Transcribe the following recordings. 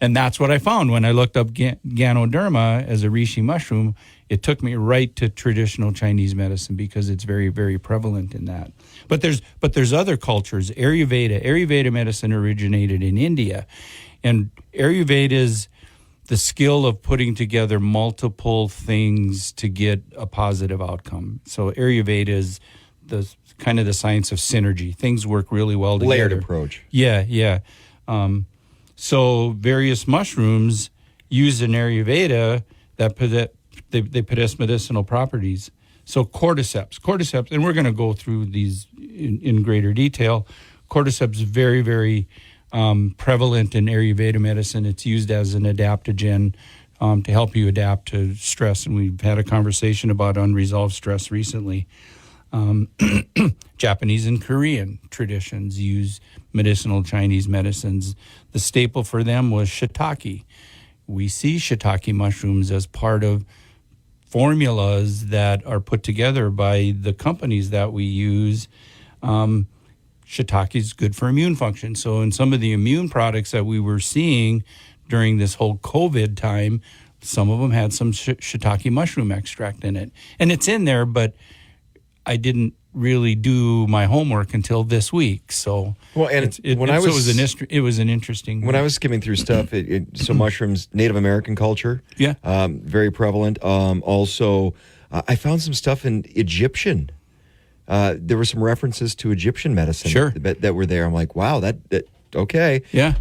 And that's what I found when I looked up Ganoderma as a reishi mushroom. It took me right to traditional Chinese medicine because it's very, very prevalent in that. But there's other cultures. Ayurveda medicine originated in India, and Ayurveda is the skill of putting together multiple things to get a positive outcome. So Ayurveda is the kind of the science of synergy. Things work really well together. Layered approach. Yeah. So various mushrooms used in Ayurveda that they possess medicinal properties. So cordyceps, and we're going to go through these in greater detail. Cordyceps is very, very prevalent in Ayurveda medicine. It's used as an adaptogen to help you adapt to stress, and we've had a conversation about unresolved stress recently. Japanese and Korean traditions use medicinal Chinese medicines. The staple for them was shiitake. We see shiitake mushrooms as part of formulas that are put together by the companies that we use. Shiitake is good for immune function. So in some of the immune products that we were seeing during this whole COVID time, some of them had some shiitake mushroom extract in it. And it's in there, but I didn't really do my homework until this week. So it was an interesting. When I was skimming through stuff, so mushrooms, Native American culture, very prevalent. Also, I found some stuff in Egyptian. There were some references to Egyptian medicine that were there. I'm like, wow, that okay, yeah.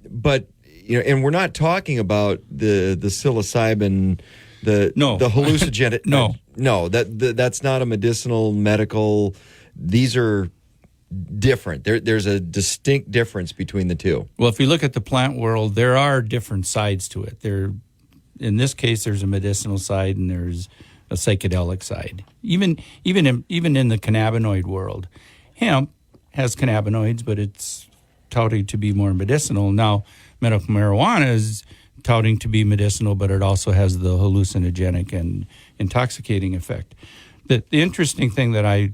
But and we're not talking about the psilocybin. The hallucinogenic. No, that's not a medicinal, medical. These are different. There's a distinct difference between the two. Well, if you look at the plant world, there are different sides to it. In this case, there's a medicinal side and there's a psychedelic side. Even in the cannabinoid world, hemp has cannabinoids, but it's touted to be more medicinal. Now, medical marijuana is touting to be medicinal, but it also has the hallucinogenic and intoxicating effect. The interesting thing that I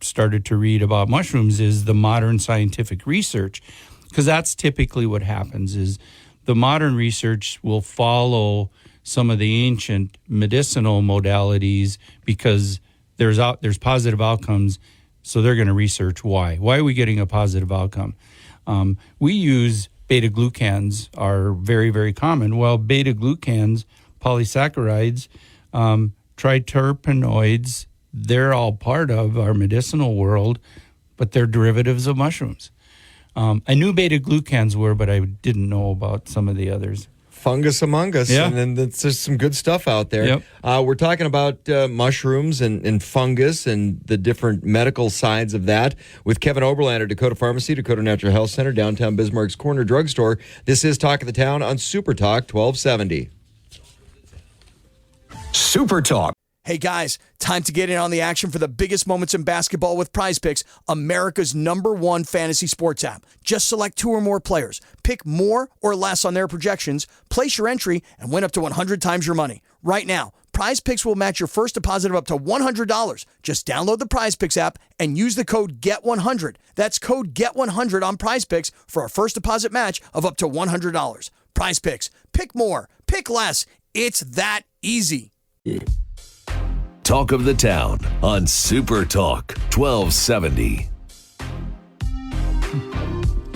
started to read about mushrooms is the modern scientific research, because that's typically what happens is the modern research will follow some of the ancient medicinal modalities because there's positive outcomes, so they're going to research why. Why are we getting a positive outcome? We use beta-glucans are very, very common. Well, beta-glucans, polysaccharides, triterpenoids, they're all part of our medicinal world, but they're derivatives of mushrooms. I knew beta-glucans were, but I didn't know about some of the others. Fungus among us, yeah. And then there's some good stuff out there. Yep. We're talking about mushrooms and fungus and the different medical sides of that with Kevin Oberlander, Dakota Pharmacy, Dakota Natural Health Center, downtown Bismarck's Corner Drugstore. This is Talk of the Town on Super Talk 1270. Super Talk. Hey guys, time to get in on the action for the biggest moments in basketball with Prize Picks, America's #1 fantasy sports app. Just select 2 or more players, pick more or less on their projections, place your entry, and win up to 100 times your money. Right now, Prize Picks will match your first deposit of up to $100. Just download the Prize Picks app and use the code GET100. That's code GET100 on Prize Picks for a first deposit match of up to $100. Prize Picks. Pick more. Pick less. It's that easy. Talk of the Town on Super Talk 1270.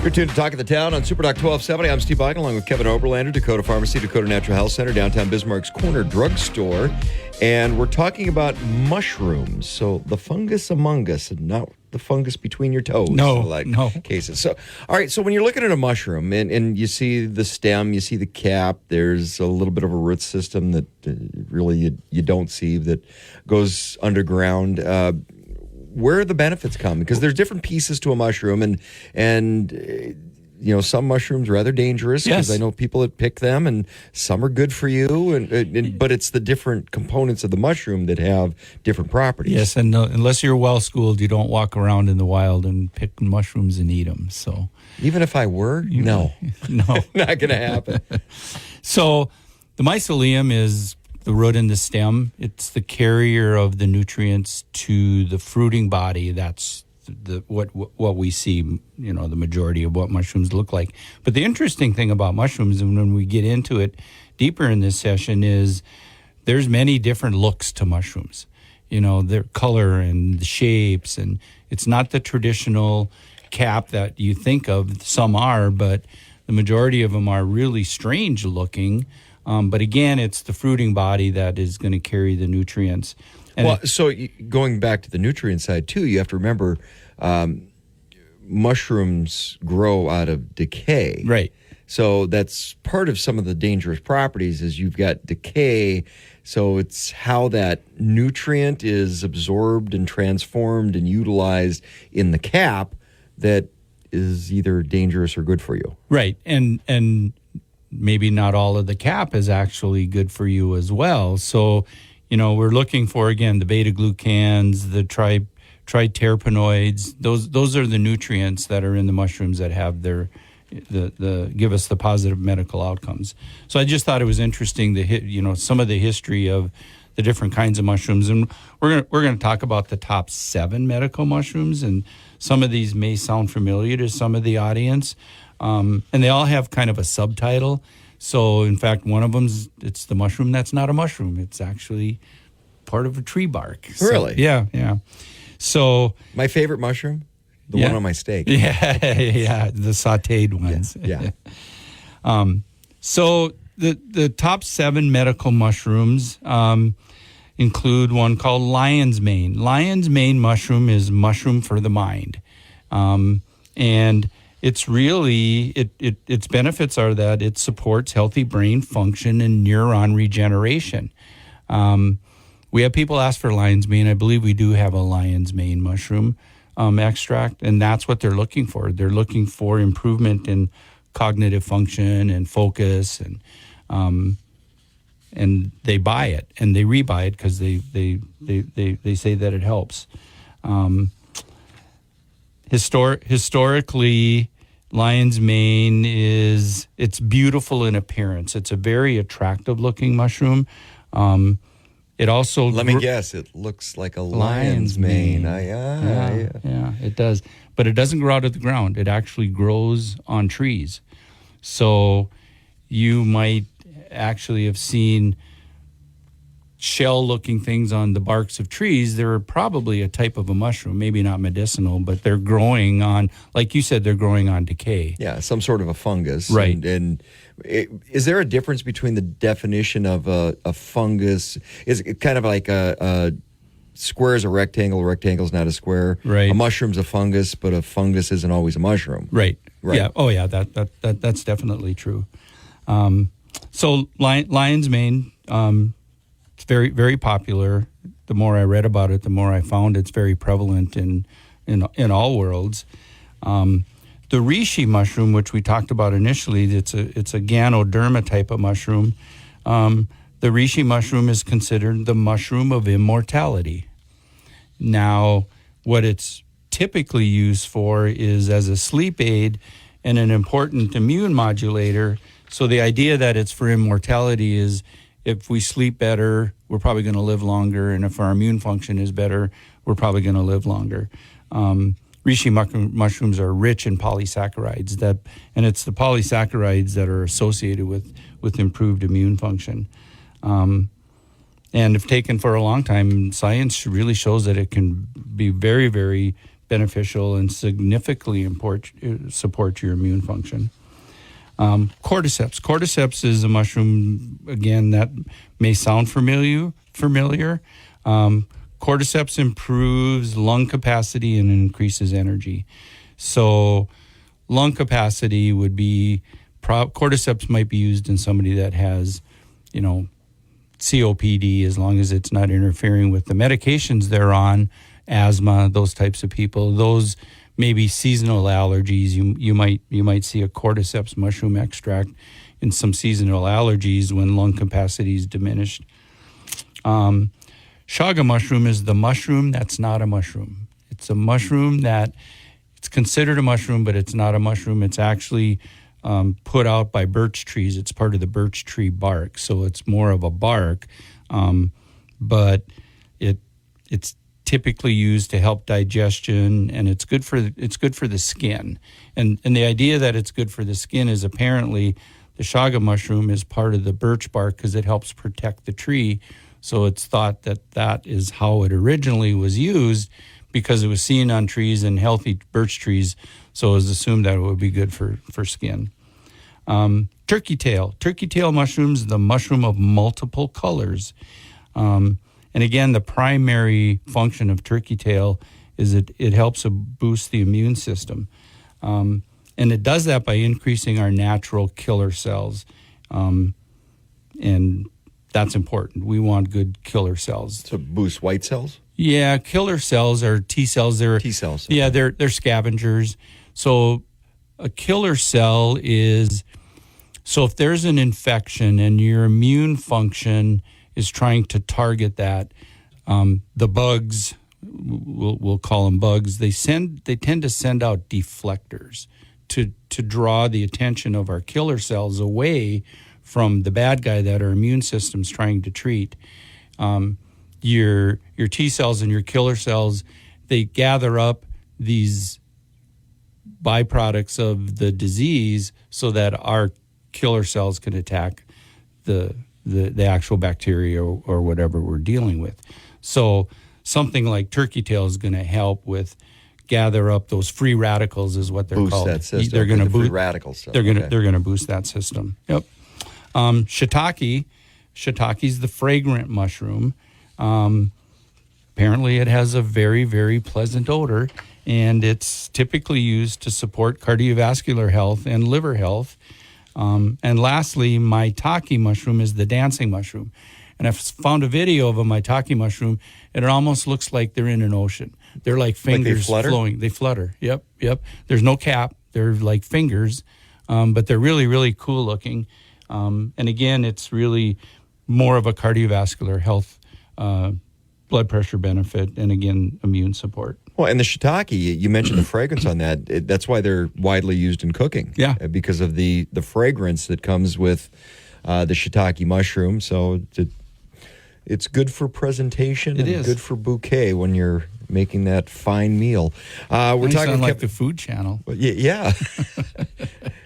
You're tuned to Talk of the Town on Super Talk 1270. I'm Steve Biden, along with Kevin Oberlander, Dakota Pharmacy, Dakota Natural Health Center, downtown Bismarck's Corner Drugstore. And we're talking about mushrooms. So the fungus among us, and not the fungus between your toes. No. Cases. So, all right. So when you're looking at a mushroom and you see the stem, you see the cap, there's a little bit of a root system that really you don't see that goes underground. Where the benefits come, because there's different pieces to a mushroom, and some mushrooms are rather dangerous because I know people that pick them, and some are good for you, but it's the different components of the mushroom that have different properties. Yes, and unless you're well schooled, you don't walk around in the wild and pick mushrooms and eat them. So even if I were, no, not going to happen. So the mycelium is the root and the stem. It's the carrier of the nutrients to the fruiting body. That's what we see, the majority of what mushrooms look like. But the interesting thing about mushrooms, and when we get into it deeper in this session, is there's many different looks to mushrooms. Their color and the shapes, and it's not the traditional cap that you think of. Some are, but the majority of them are really strange looking. But again, it's the fruiting body that is going to carry the nutrients. And Going back to the nutrient side too, you have to remember mushrooms grow out of decay. Right. So that's part of some of the dangerous properties is you've got decay. So it's how that nutrient is absorbed and transformed and utilized in the cap that is either dangerous or good for you. Right. And maybe not all of the cap is actually good for you as well. So, we're looking for, again, the beta-glucans, the triterpenoids. Those are the nutrients that are in the mushrooms that have the give us the positive medical outcomes. So I just thought it was interesting some of the history of the different kinds of mushrooms, and we're going to talk about the top 7 medical mushrooms, and some of these may sound familiar to some of the audience, and they all have kind of a subtitle. So in fact, one of them it's the mushroom that's not a mushroom. It's actually part of a tree bark. Really? So, yeah. So my favorite mushroom. The one on my steak. Yeah, the sautéed ones. Yeah. So the top 7 medical mushrooms include one called lion's mane. Lion's mane mushroom is mushroom for the mind, and it's really its benefits are that it supports healthy brain function and neuron regeneration. We have people ask for lion's mane. I believe we do have a lion's mane mushroom extract, and that's what they're looking for. They're looking for improvement in cognitive function and focus, and they buy it and they rebuy it because they say that it helps. Historically, lion's mane it's beautiful in appearance. It's a very attractive looking mushroom. It also let me guess. It looks like a lion's mane. Yeah, it does. But it doesn't grow out of the ground. It actually grows on trees. So you might actually have seen shell-looking things on the barks of trees. They're probably a type of a mushroom, maybe not medicinal, but they're growing on, like you said, they're growing on decay. Yeah, some sort of a fungus. Right. Is there a difference between the definition of a fungus? Is it kind of like a square is a rectangle is not a square? Right. A mushroom's a fungus, but a fungus isn't always a mushroom. Right. Yeah. Oh, yeah. That's definitely true. So lion's mane, it's very, very popular. The more I read about it, the more I found it's very prevalent in all worlds. The reishi mushroom, which we talked about initially, it's a Ganoderma type of mushroom. The reishi mushroom is considered the mushroom of immortality. Now, what it's typically used for is as a sleep aid and an important immune modulator. So the idea that it's for immortality is if we sleep better, we're probably going to live longer, and if our immune function is better, we're probably going to live longer. Reishi mushrooms are rich in polysaccharides, and it's the polysaccharides that are associated with improved immune function. And if taken for a long time, science really shows that it can be very, very beneficial and significantly support your immune function. Cordyceps. Cordyceps is a mushroom, again, that may sound familiar. Cordyceps improves lung capacity and increases energy. So lung capacity would be, cordyceps might be used in somebody that has, COPD, as long as it's not interfering with the medications they're on, asthma, those types of people, those maybe seasonal allergies. You might see a cordyceps mushroom extract in some seasonal allergies when lung capacity is diminished. Chaga mushroom is the mushroom that's not a mushroom. It's a mushroom that it's considered a mushroom, but it's not a mushroom. It's actually put out by birch trees. It's part of the birch tree bark, so it's more of a bark, but it's typically used to help digestion, and it's good for the skin. And the idea that it's good for the skin is apparently the chaga mushroom is part of the birch bark because it helps protect the tree. So it's thought that that is how it originally was used because it was seen on trees and healthy birch trees. So it was assumed that it would be good for skin. Turkey tail mushrooms, the mushroom of multiple colors. And again, the primary function of turkey tail is it helps boost the immune system. And it does that by increasing our natural killer cells. And that's important. We want good killer cells. To boost white cells? Yeah, killer cells are T cells. They're T cells. Okay. Yeah, they're scavengers. So a killer cell is, so if there's an infection and your immune function is trying to target that, the bugs, we'll call them bugs, they tend to send out deflectors to draw the attention of our killer cells away from the bad guy that our immune system's trying to treat. Your T cells and your killer cells, they gather up these byproducts of the disease so that our killer cells can attack the actual bacteria or whatever we're dealing with. So something like turkey tail is going to help with gather up those free radicals, is what they're boost called. That system. They're going to boost boost radicals. They're going to boost that system. Yep. Shiitake's the fragrant mushroom. Apparently, it has a very, very pleasant odor, and it's typically used to support cardiovascular health and liver health. And lastly, maitake mushroom is the dancing mushroom. And I've found a video of a maitake mushroom, and it almost looks like they're in an ocean. They're like fingers flowing. They flutter. Yep. There's no cap. They're like fingers, but they're really, really cool looking. And again, it's really more of a cardiovascular health, blood pressure benefit, and again, immune support. Well, and the shiitake, you mentioned the fragrance on that. That's why they're widely used in cooking. Yeah. Because of the fragrance that comes with the shiitake mushroom. So it's good for presentation. It and is good for bouquet when you're making that fine meal. We're talking like the Food Channel. Yeah.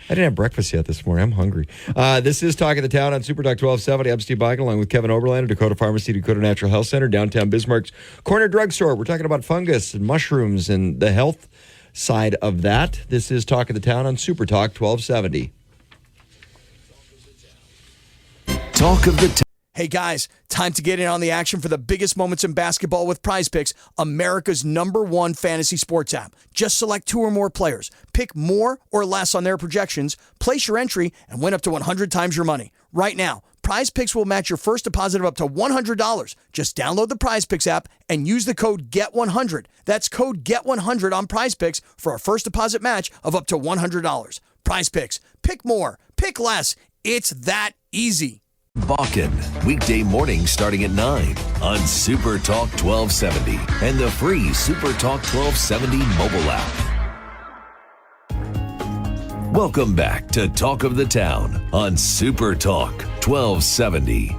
I didn't have breakfast yet this morning. I'm hungry. This is Talk of the Town on Super Talk 1270. I'm Steve Biden, along with Kevin Oberlander, Dakota Pharmacy, Dakota Natural Health Center, downtown Bismarck's Corner Drugstore. We're talking about fungus and mushrooms and the health side of that. This is Talk of the Town on Super Talk 1270. Talk of the Town. Hey guys, time to get in on the action for the biggest moments in basketball with Prize Picks, America's #1 fantasy sports app. Just select 2 or more players, pick more or less on their projections, place your entry, and win up to 100 times your money. Right now, Prize Picks will match your first deposit of up to $100. Just download the Prize Picks app and use the code GET100. That's code GET100 on Prize Picks for a first deposit match of up to $100. Prize Picks. Pick more. Pick less. It's that easy. Bakken, weekday mornings starting at 9 on Super Talk 1270 and the free Super Talk 1270 mobile app. Welcome back to Talk of the Town on Super Talk 1270.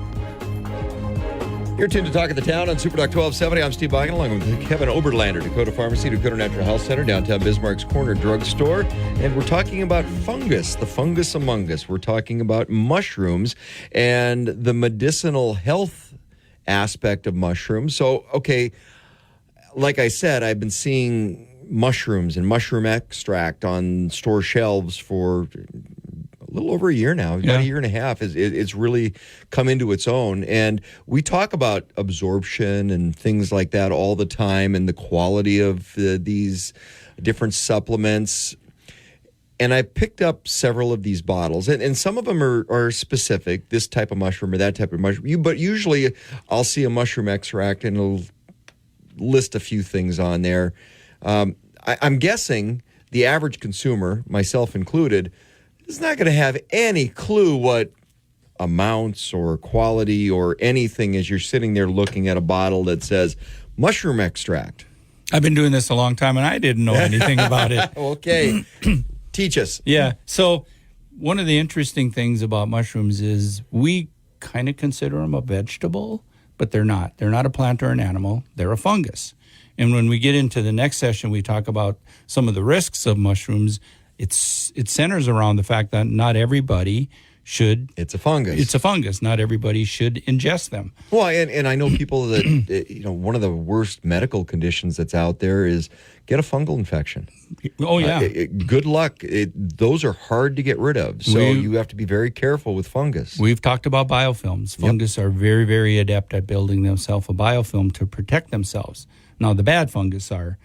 You're tuned to Talk of the Town on Super Talk 1270. I'm Steve Biden, along with Kevin Oberlander, Dakota Pharmacy, Dakota Natural Health Center, downtown Bismarck's Corner Drugstore. And we're talking about fungus, the fungus among us. We're talking about mushrooms and the medicinal health aspect of mushrooms. So, okay, like I said, I've been seeing mushrooms and mushroom extract on store shelves for a little over a year now, about a year and a half. It's really come into its own. And we talk about absorption and things like that all the time and the quality of these different supplements. And I picked up several of these bottles, and some of them are specific, this type of mushroom or that type of mushroom. But usually I'll see a mushroom extract and it'll list a few things on there. I'm guessing the average consumer, myself included, is not going to have any clue what amounts or quality or anything as you're sitting there looking at a bottle that says mushroom extract. I've been doing this a long time, and I didn't know anything about it. Okay. Teach us. Yeah. So one of the interesting things about mushrooms is we kind of consider them a vegetable, but they're not. They're not a plant or an animal. They're a fungus. And when we get into the next session, we talk about some of the risks of mushrooms. It centers around the fact that not everybody should. It's a fungus. It's a fungus. Not everybody should ingest them. Well, and I know people that, one of the worst medical conditions that's out there is get a fungal infection. Oh, yeah. Good luck. Those are hard to get rid of. So you have to be very careful with fungus. We've talked about biofilms. Fungus are very, very adept at building themselves a biofilm to protect themselves. Now, the bad fungus are.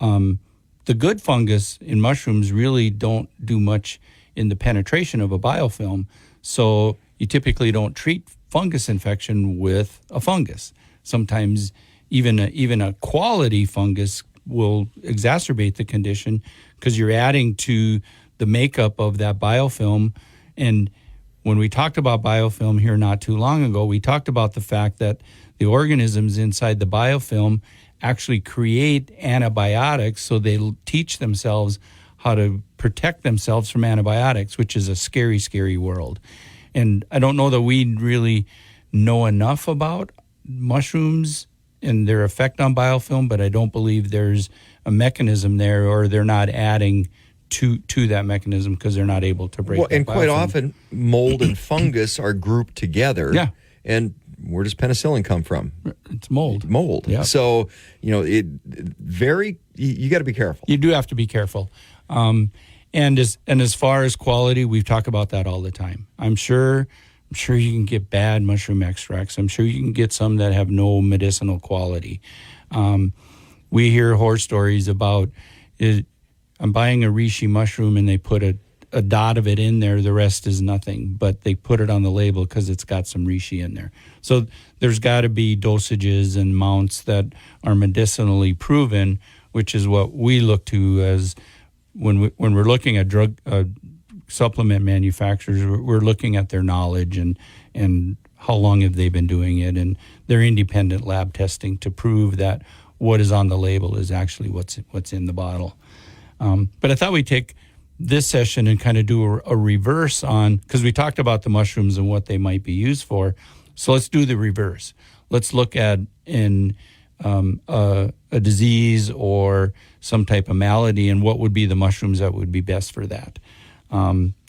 The good fungus in mushrooms really don't do much in the penetration of a biofilm. So you typically don't treat fungus infection with a fungus. Sometimes even a quality fungus will exacerbate the condition because you're adding to the makeup of that biofilm. And when we talked about biofilm here not too long ago, we talked about the fact that the organisms inside the biofilm actually create antibiotics, so they teach themselves how to protect themselves from antibiotics, which is a scary, scary world. And I don't know that we really know enough about mushrooms and their effect on biofilm, but I don't believe there's a mechanism there, or they're not adding to that mechanism because they're not able to break. Well, and quite often, mold and fungus are grouped together. Yeah. And where does penicillin come from? It's mold. Mold. Yeah. So, you got to be careful. You do have to be careful. And as far as quality, we've talked about that all the time. I'm sure you can get bad mushroom extracts. I'm sure you can get some that have no medicinal quality. We hear horror stories about I'm buying a reishi mushroom and they put a dot of it in there. The rest is nothing, but they put it on the label because it's got some reishi in there. So there's got to be dosages and amounts that are medicinally proven, which is what we look to as when we're looking at drug supplement manufacturers. We're looking at their knowledge and how long have they been doing it, and their independent lab testing to prove that what is on the label is actually what's in the bottle. But I thought we'd take this session and kind of do a reverse on, because we talked about the mushrooms and what they might be used for. So let's do the reverse. Let's look at a disease or some type of malady and what would be the mushrooms that would be best for that.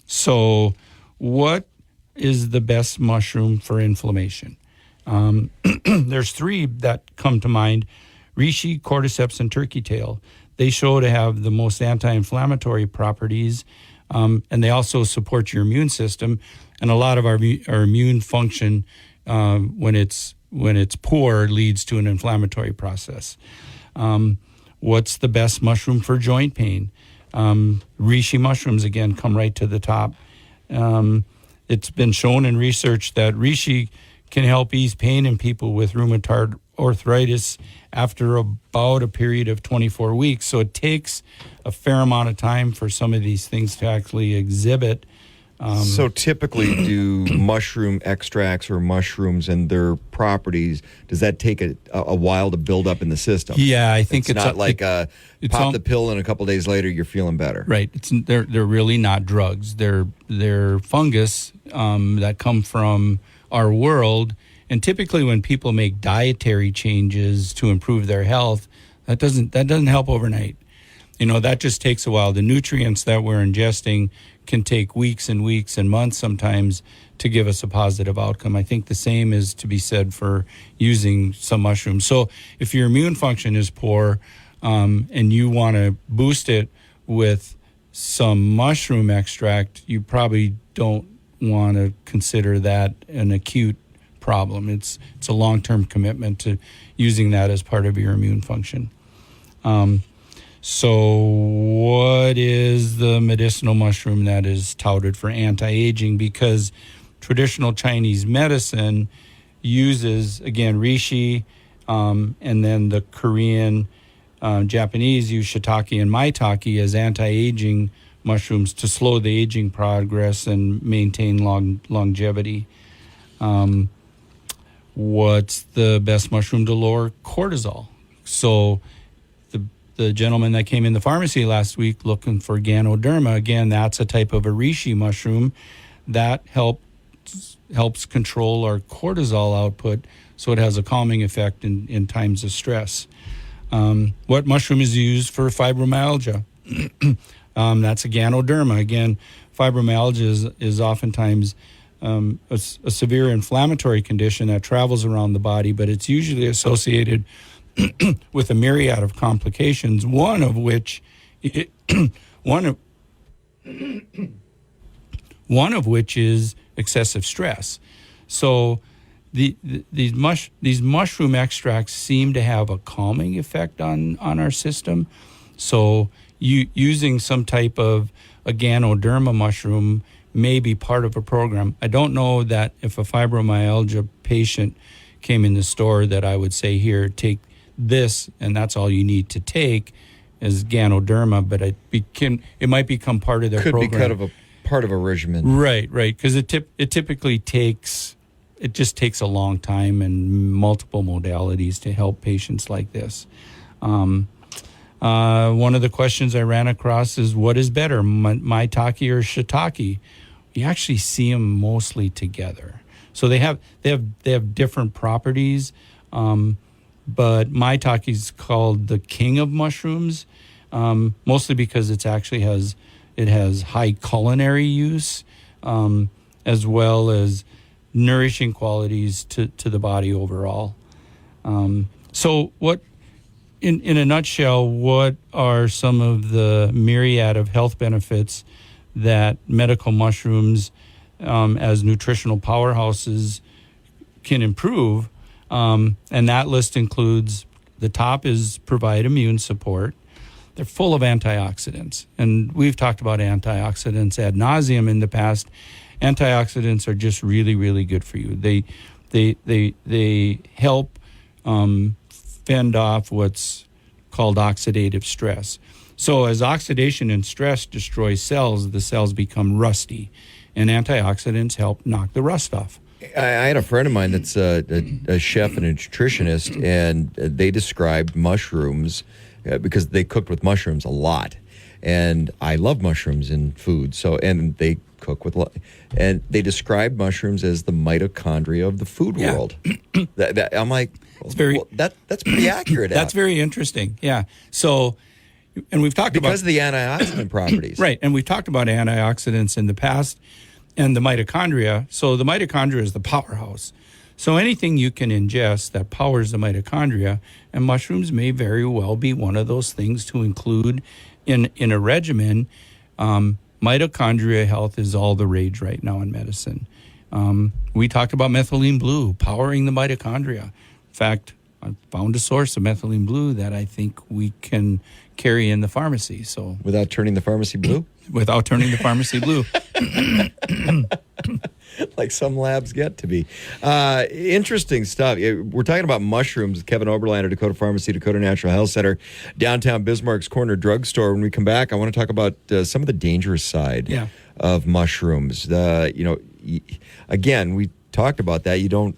So what is the best mushroom for inflammation? There's three that come to mind: reishi, cordyceps, and turkey tail. They show to have the most anti-inflammatory properties, and they also support your immune system. And a lot of our immune function, when it's poor, leads to an inflammatory process. What's the best mushroom for joint pain? Reishi mushrooms, again, come right to the top. It's been shown in research that reishi can help ease pain in people with rheumatoid arthritis after about a period of 24 weeks. So it takes a fair amount of time for some of these things to actually exhibit. So typically, do mushroom extracts or mushrooms and their properties, does that take a while to build up in the system? Yeah, I think it's not like pop the pill and a couple days later you're feeling better. Right. They're really not drugs. They're fungus that come from our world. And typically when people make dietary changes to improve their health, that doesn't help overnight. That just takes a while. The nutrients that we're ingesting can take weeks and weeks and months sometimes to give us a positive outcome. I think the same is to be said for using some mushrooms. So if your immune function is poor and you want to boost it with some mushroom extract, you probably don't want to consider that an acute problem. It's a long-term commitment to using that as part of your immune function. So what is the medicinal mushroom that is touted for anti-aging? Because traditional Chinese medicine uses, again, reishi, and then the Korean, Japanese use shiitake and maitake as anti-aging mushrooms to slow the aging progress and maintain longevity. What's the best mushroom to lower cortisol? So the gentleman that came in the pharmacy last week looking for Ganoderma, again, that's a type of a reishi mushroom that helps control our cortisol output so it has a calming effect in times of stress. What mushroom is used for fibromyalgia? That's a Ganoderma. Again, fibromyalgia is oftentimes a severe inflammatory condition that travels around the body, but it's usually associated with a myriad of complications, one of which is excessive stress. So these mushroom extracts seem to have a calming effect on our system. So using some type of a Ganoderma mushroom may be part of a program. I don't know that if a fibromyalgia patient came in the store that I would say, here, take this, and that's all you need to take as Ganoderma, but it might become part of their program. Could be kind of a part of a regimen. Right, because it typically takes a long time and multiple modalities to help patients like this. One of the questions I ran across is, what is better, maitake or shiitake? You actually see them mostly together. So they have different properties, but maitake is called the king of mushrooms, mostly because it has high culinary use, as well as nourishing qualities to the body overall. So what, in a nutshell, what are some of the myriad of health benefits that medical mushrooms as nutritional powerhouses can improve? And that list includes, the top is provide immune support. They're full of antioxidants. And we've talked about antioxidants ad nauseum in the past. Antioxidants are just really, really good for you. They help fend off what's called oxidative stress. So as oxidation and stress destroy cells, the cells become rusty, and antioxidants help knock the rust off. I had a friend of mine that's a chef and a nutritionist, and they described mushrooms because they cooked with mushrooms a lot. And I love mushrooms in food, and they cook with, and they describe mushrooms as the mitochondria of the food world. I'm like, that's pretty accurate. That's very interesting. Yeah. So, and we've talked because of the antioxidant properties, right? And we've talked about antioxidants in the past, and the mitochondria. So the mitochondria is the powerhouse. So anything you can ingest that powers the mitochondria, and mushrooms may very well be one of those things to include in a regimen. Mitochondria health is all the rage right now in medicine. We talked about methylene blue, powering the mitochondria. In fact, I found a source of methylene blue that I think we can carry in the pharmacy. So without turning the pharmacy blue? Without turning the pharmacy blue. Like some labs get to be. Interesting stuff. We're talking about mushrooms with Kevin Oberlander, Dakota Pharmacy, Dakota Natural Health Center, downtown Bismarck's Corner Drugstore. When we come back, I want to talk about some of the dangerous side of mushrooms. Again, we talked about that. You don't,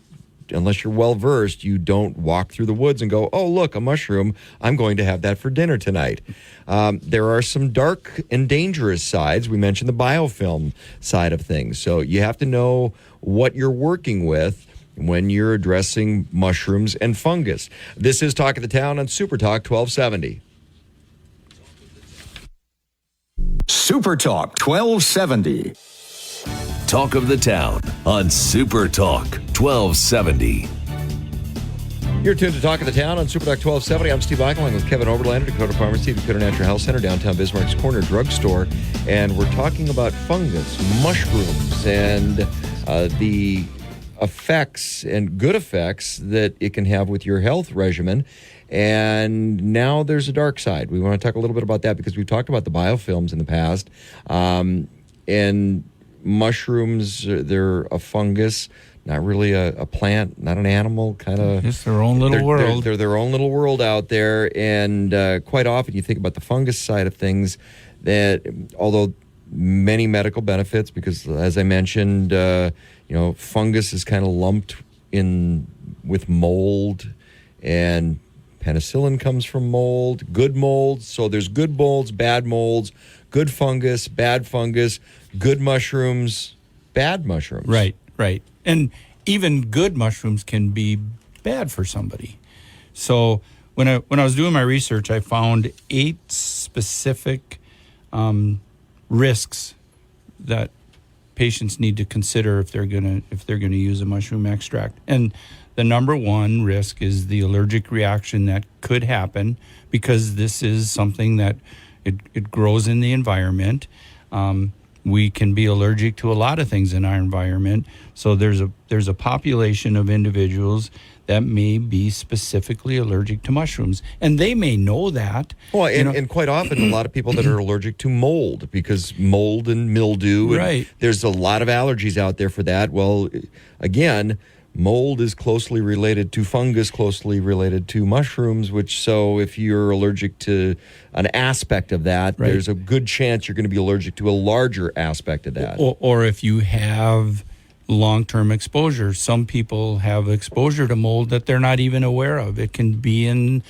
unless you're well-versed, you don't walk through the woods and go, oh, look, a mushroom, I'm going to have that for dinner tonight. There are some dark and dangerous sides. We mentioned the biofilm side of things. So you have to know what you're working with when you're addressing mushrooms and fungus. This is Talk of the Town on Super Talk 1270. Super Talk 1270. Talk of the Town on Super Talk 1270. You're tuned to Talk of the Town on Super Talk 1270. I'm Steve Eichelon with Kevin Oberlander, Dakota Pharmacy, Dakota Natural Health Center, downtown Bismarck's Corner Drugstore. And we're talking about fungus, mushrooms, and the effects and good effects that it can have with your health regimen. And now there's a dark side. We want to talk a little bit about that because we've talked about the biofilms in the past. And mushrooms, they're a fungus, not really a plant, not an animal, kind of. It's their own little world. They're their own little world out there. And quite often you think about the fungus side of things, that although many medical benefits, because as I mentioned, fungus is kind of lumped in with mold, and penicillin comes from mold, good molds. So there's good molds, bad molds, good fungus, bad fungus, good mushrooms, bad mushrooms. Right. And even good mushrooms can be bad for somebody. So when I was doing my research, I found 8 specific risks that patients need to consider if they're gonna use a mushroom extract. And the number one risk is the allergic reaction that could happen, because this is something that it grows in the environment. We can be allergic to a lot of things in our environment. So there's a population of individuals that may be specifically allergic to mushrooms, and they may know that. Well, and quite often a lot of people that are allergic to mold, because mold and mildew. Right. There's a lot of allergies out there for that. Well, again, mold is closely related to fungus, closely related to mushrooms, so if you're allergic to an aspect of that, right, there's a good chance you're going to be allergic to a larger aspect of that. Or if you have long-term exposure. Some people have exposure to mold that they're not even aware of. It can be in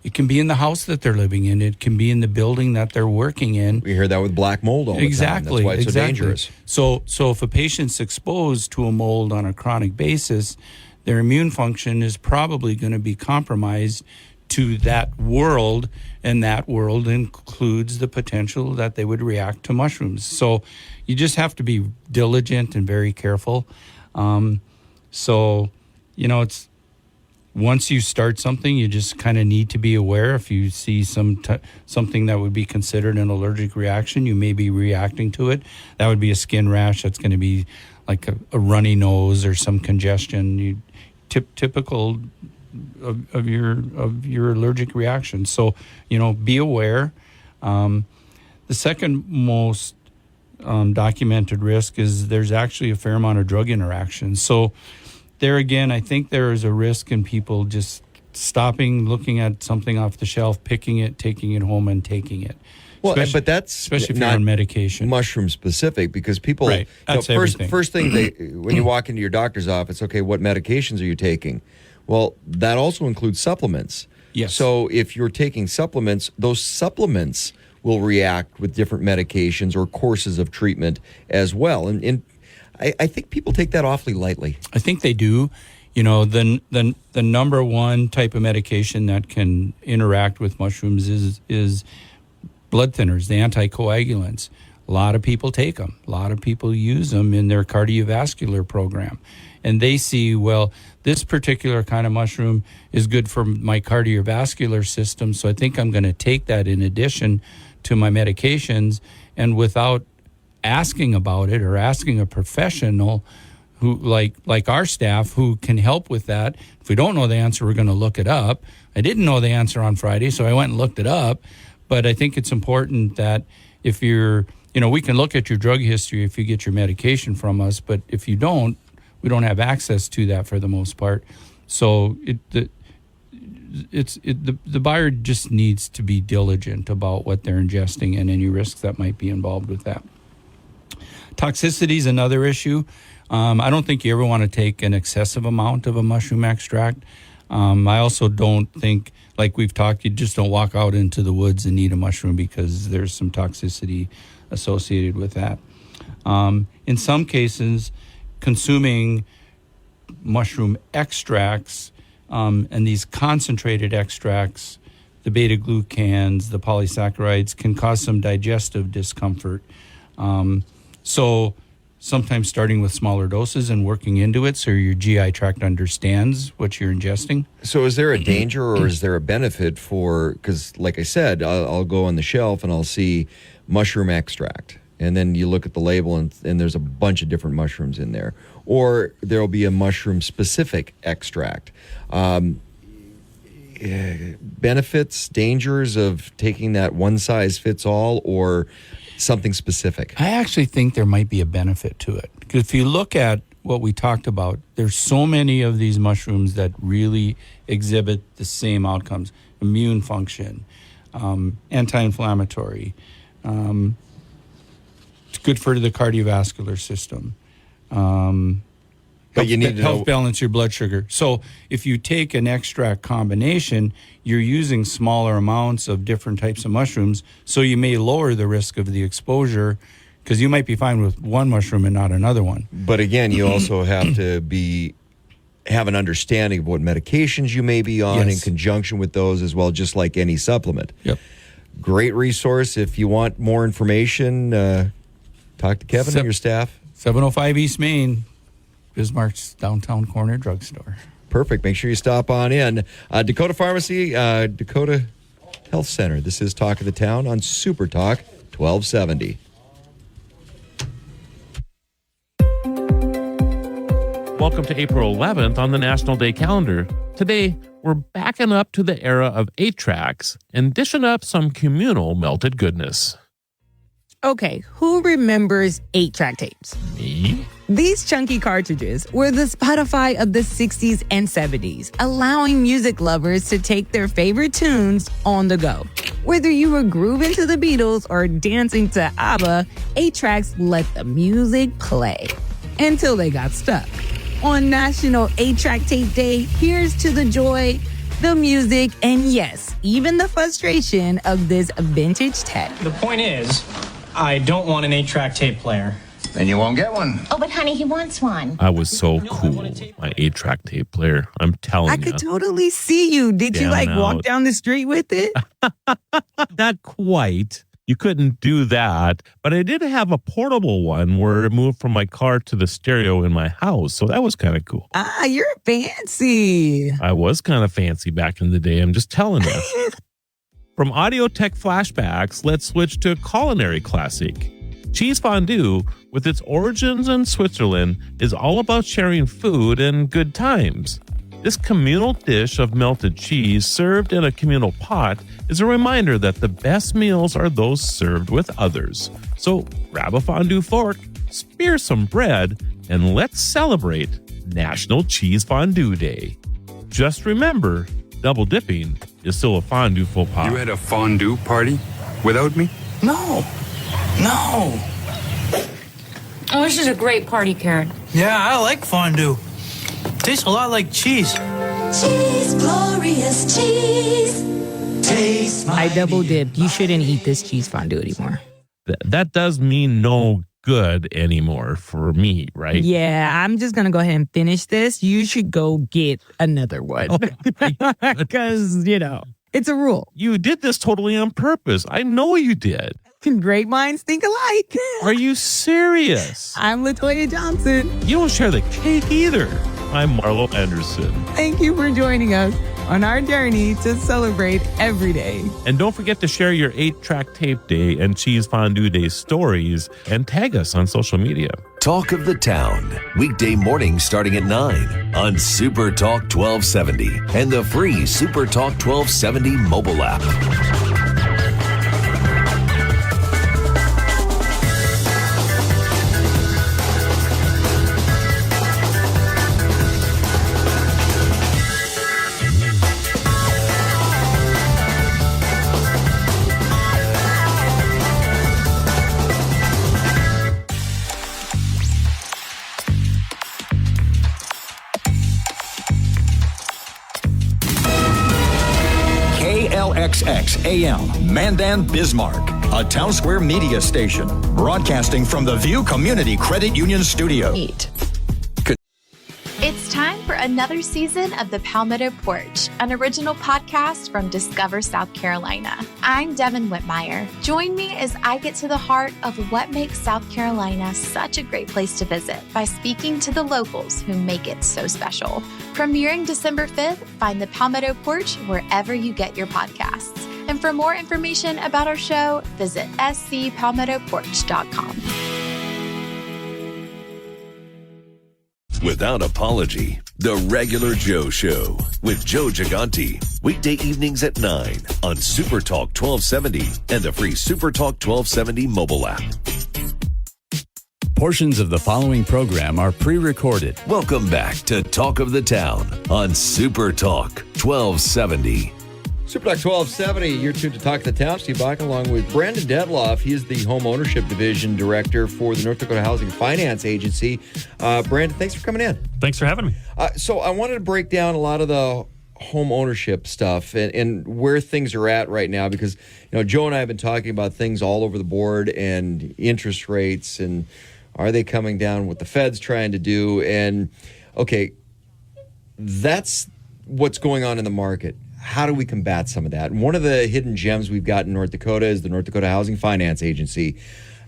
the house that they're living in. It can be in the building that they're working in. We hear that with black mold all the time. Exactly. That's why it's so dangerous. So if a patient's exposed to a mold on a chronic basis, their immune function is probably going to be compromised to that world, and that world includes the potential that they would react to mushrooms. So you just have to be diligent and very careful. It's once you start something, you just kind of need to be aware. If you see something that would be considered an allergic reaction, you may be reacting to it. That would be a skin rash. That's going to be like a runny nose or some congestion. Typical of your allergic reaction. So, be aware. The second most documented risk is there's actually a fair amount of drug interactions. So there again, I think there is a risk in people just stopping, looking at something off the shelf, picking it, taking it home, and taking it. Well, but that's especially if not you're on medication. Mushroom specific, because people, right. That's everything. First thing when you walk into your doctor's office, okay, what medications are you taking? Well, that also includes supplements. Yes. So if you're taking supplements, those supplements will react with different medications or courses of treatment as well. And I think people take that awfully lightly. I think they do. The number one type of medication that can interact with mushrooms is blood thinners, the anticoagulants. A lot of people take them. A lot of people use them in their cardiovascular program. And they see, well, this particular kind of mushroom is good for my cardiovascular system, so I think I'm going to take that in addition to my medications. And without asking about it or asking a professional who like our staff who can help with that, if we don't know the answer, we're going to look it up. I didn't know the answer on Friday, so I went and looked it up. But I think it's important that if you're, we can look at your drug history if you get your medication from us, but if you don't, we don't have access to that for the most part. So the buyer just needs to be diligent about what they're ingesting and any risks that might be involved with that. Toxicity is another issue. I don't think you ever want to take an excessive amount of a mushroom extract. I also don't think, like we've talked, you just don't walk out into the woods and eat a mushroom because there's some toxicity associated with that. In some cases, consuming mushroom extracts and these concentrated extracts, the beta-glucans, the polysaccharides, can cause some digestive discomfort. So sometimes starting with smaller doses and working into it so your GI tract understands what you're ingesting. So is there a danger or is there a benefit for, because like I said, I'll go on the shelf and I'll see mushroom extract. And then you look at the label and there's a bunch of different mushrooms in there. Or there'll be a mushroom-specific extract. Benefits, dangers of taking that one-size-fits-all or something specific? I actually think there might be a benefit to it. Because if you look at what we talked about, there's so many of these mushrooms that really exhibit the same outcomes. Immune function, anti-inflammatory, it's good for the cardiovascular system. But you need to help balance your blood sugar. So if you take an extract combination, you're using smaller amounts of different types of mushrooms, so you may lower the risk of the exposure because you might be fine with one mushroom and not another one. But again, you also have to be have an understanding of what medications you may be on in conjunction with those as well, just like any supplement. Yep. Great resource. If you want more information, talk to Kevin and your staff. 705 East Main, Bismarck's downtown corner drugstore. Perfect. Make sure you stop on in. Dakota Pharmacy, Dakota Health Center. This is Talk of the Town on Super Talk 1270. Welcome to April 11th on the National Day calendar. Today, we're backing up to the era of 8-tracks and dishing up some communal melted goodness. Okay, who remembers 8-track tapes? Me? These chunky cartridges were the Spotify of the 60s and 70s, allowing music lovers to take their favorite tunes on the go. Whether you were grooving to the Beatles or dancing to ABBA, 8-tracks let the music play until they got stuck. On National 8-Track Tape Day, here's to the joy, the music, and yes, even the frustration of this vintage tech. The point is, I don't want an 8-track tape player. Then you won't get one. Oh, but honey, he wants one. I was so cool with my 8-track tape player. I'm telling you. I could totally see you. Did you walk down the street with it? Not quite. You couldn't do that, but I did have a portable one where it moved from my car to the stereo in my house, so that was kind of cool. Ah, you're fancy. I was kind of fancy back in the day, I'm just telling you. From audio tech flashbacks, let's switch to a culinary classic. Cheese fondue, with its origins in Switzerland, is all about sharing food and good times. This communal dish of melted cheese served in a communal pot is a reminder that the best meals are those served with others. So grab a fondue fork, spear some bread, and let's celebrate National Cheese Fondue Day. Just remember, double dipping is still a fondue faux pas. You had a fondue party without me? No. Oh, this is a great party, Karen. Yeah, I like fondue. Tastes a lot like cheese. Cheese, glorious cheese. Taste I double dipped. You shouldn't eat this cheese fondue anymore. That does mean no good anymore for me, right? Yeah, I'm just going to go ahead and finish this. You should go get another one. Because, it's a rule. You did this totally on purpose. I know you did. Great minds think alike. Are you serious? I'm LaToya Johnson. You don't share the cake either. I'm Marlo Anderson. Thank you for joining us on our journey to celebrate every day. And don't forget to share your 8-track tape day and cheese fondue day stories and tag us on social media. Talk of the Town, weekday mornings starting at 9 on Super Talk 1270 and the free Super Talk 1270 mobile app. KLXX AM, Mandan, Bismarck, a Town Square media station, broadcasting from the View Community Credit Union Studio. It's time for another season of The Palmetto Porch, an original podcast from Discover South Carolina. I'm Devin Whitmire. Join me as I get to the heart of what makes South Carolina such a great place to visit by speaking to the locals who make it so special. Premiering December 5th, find The Palmetto Porch wherever you get your podcasts. And for more information about our show, visit scpalmettoporch.com. Without apology, The Regular Joe Show with Joe Gigante. Weekday evenings at 9 on Super Talk 1270 and the free Super Talk 1270 mobile app. Portions of the following program are pre-recorded. Welcome back to Talk of the Town on Super Talk 1270. Super Talk 1270, you're tuned to Talk of the Town. Steve Bach along with Brandon Dedloff. He is the Home Ownership Division Director for the North Dakota Housing Finance Agency. Brandon, thanks for coming in. Thanks for having me. So I wanted to break down a lot of the home ownership stuff and where things are at right now because, Joe and I have been talking about things all over the board and interest rates and are they coming down, what the Fed's trying to do. And, okay, that's what's going on in the market. How do we combat some of that? And one of the hidden gems we've got in North Dakota is the North Dakota Housing Finance Agency.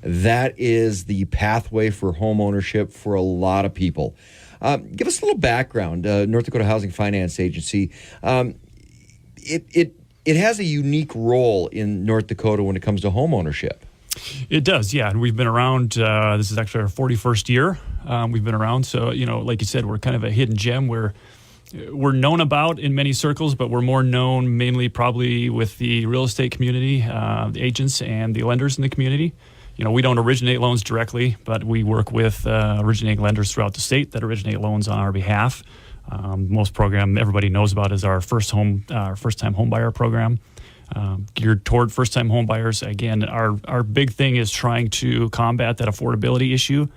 That is the pathway for home ownership for a lot of people. Give us a little background. North Dakota Housing Finance Agency. It has a unique role in North Dakota when it comes to home ownership. It does, yeah. And we've been around. This is actually our 41st year. We've been around. So, like you said, we're kind of a hidden gem. We're known about in many circles, but we're more known mainly probably with the real estate community, the agents and the lenders in the community. We don't originate loans directly, but we work with originating lenders throughout the state that originate loans on our behalf. Most program everybody knows about is our first-time homebuyer program, geared toward first-time homebuyers. Again, our big thing is trying to combat that affordability issue.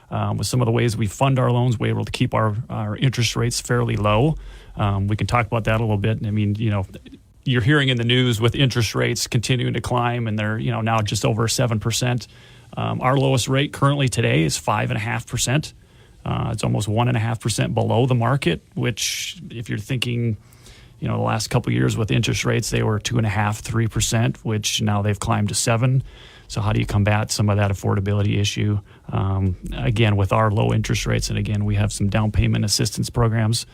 With some of the ways we fund our loans, we're able to keep our interest rates fairly low. We can talk about that a little bit. I mean, you're hearing in the news with interest rates continuing to climb, and they're now just over 7%. Our lowest rate currently today is 5.5%. It's almost 1.5% below the market, which if you're thinking, the last couple of years with interest rates, they were 2.5%, 3%, which now they've climbed to 7%. So how do you combat some of that affordability issue? Again, with our low interest rates, and again, we have some down payment assistance programs.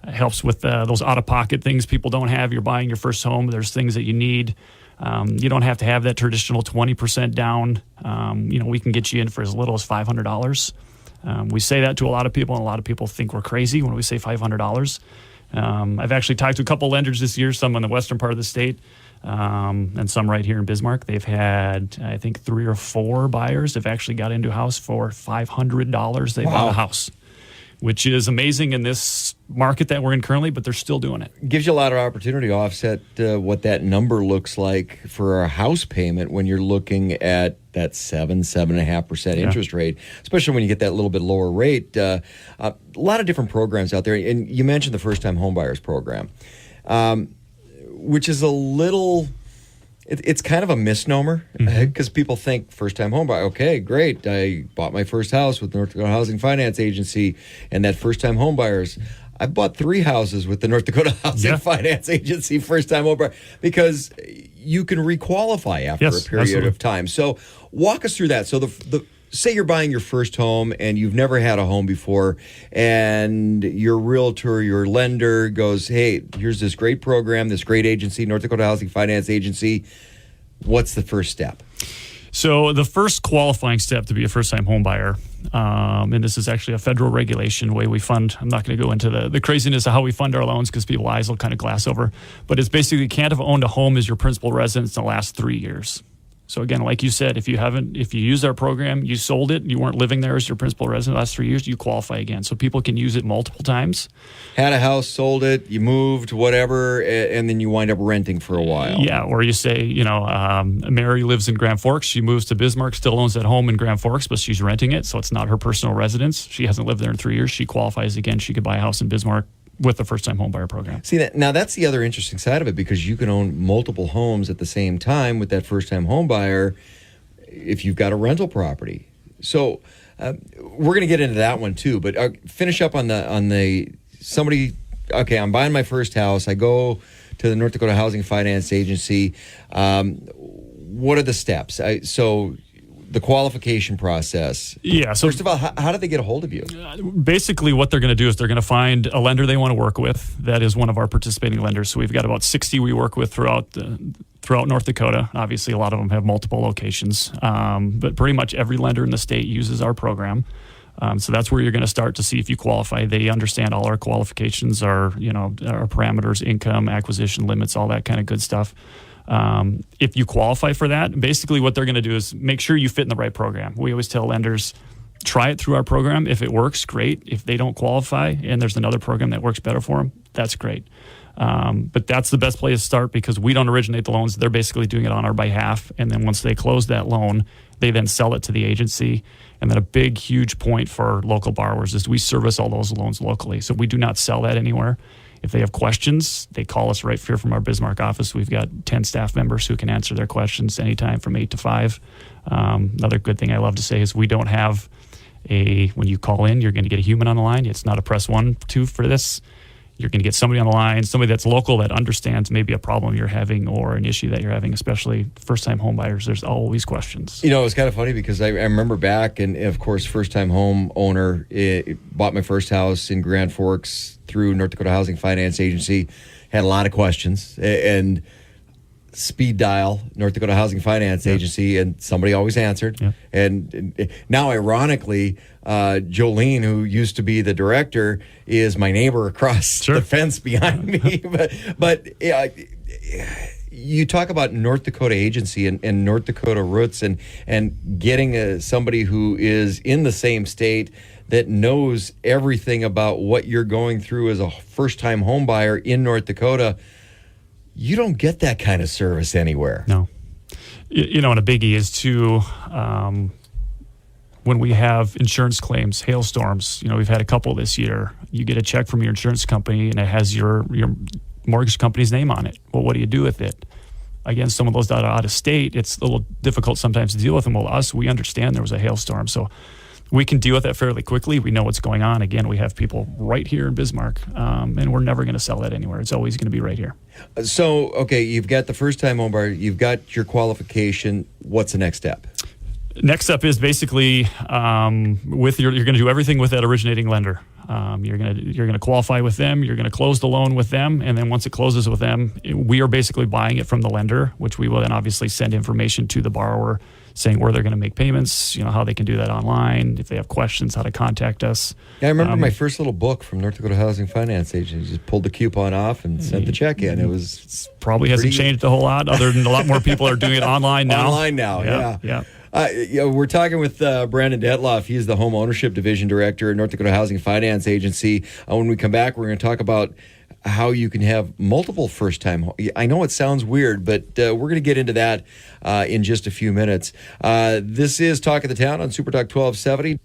It helps with those out-of-pocket things people don't have. You're buying your first home. There's things that you need. You don't have to have that traditional 20% down. We can get you in for as little as $500. We say that to a lot of people, and a lot of people think we're crazy when we say $500. I've actually talked to a couple lenders this year, some in the western part of the state, and some right here in Bismarck. They've had, I think, 3 or 4 buyers have actually got into a house for $500. They bought a house, which is amazing in this market that we're in currently, but they're still doing it. Gives you a lot of opportunity to offset what that number looks like for a house payment when you're looking at that 7.5% interest rate, especially when you get that little bit lower rate. A lot of different programs out there. And you mentioned the first-time homebuyers program, which is a little... It's kind of a misnomer because people think first-time home buyer. Okay, great. I bought my first house with North Dakota Housing Finance Agency and that first-time home buyers. I bought 3 houses with the North Dakota Housing Finance Agency first-time home buyer because you can requalify after a period of time. So walk us through that. So the say you're buying your first home and you've never had a home before, and your realtor, your lender goes, hey, here's this great program, this great agency, North Dakota Housing Finance Agency. What's the first step? So the first qualifying step to be a first-time home buyer, and this is actually a federal regulation, way we fund. I'm not going to go into the craziness of how we fund our loans because people's eyes will kind of glass over. But it's basically you can't have owned a home as your principal residence in the last 3 years. So again, like you said, if you use our program, you sold it, you weren't living there as your principal resident the last 3 years, you qualify again. So people can use it multiple times. Had a house, sold it, you moved, whatever, and then you wind up renting for a while. Yeah, or you say, Mary lives in Grand Forks, she moves to Bismarck, still owns that home in Grand Forks, but she's renting it, so it's not her personal residence. She hasn't lived there in 3 years. She qualifies again. She could buy a house in Bismarck with the first-time homebuyer program. See, now that's the other interesting side of it because you can own multiple homes at the same time with that first-time homebuyer if you've got a rental property. So we're going to get into that one too, but finish up on the somebody. Okay, I'm buying my first house. I go to the North Dakota Housing Finance Agency. What are the steps? So the qualification process. Yeah. So first of all, how do they get a hold of you? Basically, what they're going to do is they're going to find a lender they want to work with. That is one of our participating lenders. So we've got about 60 we work with throughout North Dakota. Obviously, a lot of them have multiple locations, but pretty much every lender in the state uses our program. So that's where you're going to start to see if you qualify. They understand all our qualifications, our parameters, income, acquisition limits, all that kind of good stuff. If you qualify for that, basically what they're going to do is make sure you fit in the right program. We always tell lenders, try it through our program. If it works, great. If they don't qualify and there's another program that works better for them, that's great. But that's the best place to start because we don't originate the loans. They're basically doing it on our behalf. And then once they close that loan, they then sell it to the agency. And then a big, huge point for local borrowers is we service all those loans locally. So we do not sell that anywhere. If they have questions, they call us right here from our Bismarck office. We've got 10 staff members who can answer their questions anytime from 8 to 5. Another good thing I love to say is we don't have when you call in, you're going to get a human on the line. It's not a press 1, 2 for this. You're going to get somebody on the line, somebody that's local that understands maybe a problem you're having or an issue that you're having, especially first-time home buyers. There's always questions. You know, it's kind of funny because I remember back, and of course, first-time home owner, bought my first house in Grand Forks through North Dakota Housing Finance Agency, had a lot of questions, and speed dial North Dakota Housing Finance Agency, and somebody always answered. Yeah. And now, ironically, Jolene, who used to be the director, is my neighbor across the fence behind me. But you talk about North Dakota agency and North Dakota roots, and getting somebody who is in the same state that knows everything about what you're going through as a first-time home buyer in North Dakota. You don't get that kind of service anywhere. No. You know, and a biggie is too, when we have insurance claims, hailstorms, you know, we've had a couple this year. You get a check from your insurance company and it has your mortgage company's name on it. Well, what do you do with it? Again, some of those that are out of state, it's a little difficult sometimes to deal with them. Well, we understand there was a hailstorm, so we can deal with that fairly quickly. We know what's going on. Again, we have people right here in Bismarck, and we're never going to sell that anywhere. It's always going to be right here. So, okay, you've got the first-time home buyer. You've got your qualification. What's the next step? Next step is basically you're going to do everything with that originating lender. You're going to qualify with them. You're going to close the loan with them, and then once it closes with them, we are basically buying it from the lender, which we will then obviously send information to the borrower, saying where they're going to make payments, you know, how they can do that online, if they have questions, how to contact us. Yeah, I remember my first little book from North Dakota Housing Finance Agency. Just pulled the coupon off and sent the check in. It was probably hasn't changed a whole lot, other than a lot more people are doing it online now. Online now, yeah. We're talking with Brandon Detloff. He's the Home Ownership Division Director at North Dakota Housing Finance Agency. When we come back, we're going to talk about how you can have multiple first-time. I know it sounds weird, but we're going to get into that in just a few minutes. This is Talk of the Town on Super Talk 1270.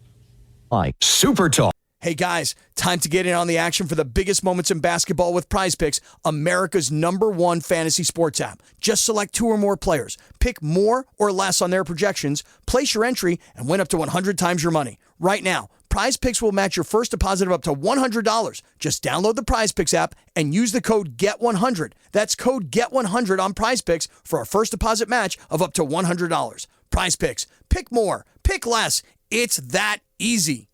Super Talk. Hey guys, time to get in on the action for the biggest moments in basketball with Prize Picks, America's #1 fantasy sports app. Just select 2 or more players, pick more or less on their projections, place your entry, and win up to 100 times your money. Right now, Prize Picks will match your first deposit of up to $100. Just download the Prize Picks app and use the code GET100. That's code GET100 on Prize Picks for a first deposit match of up to $100. Prize Picks. Pick more. Pick less. It's that easy.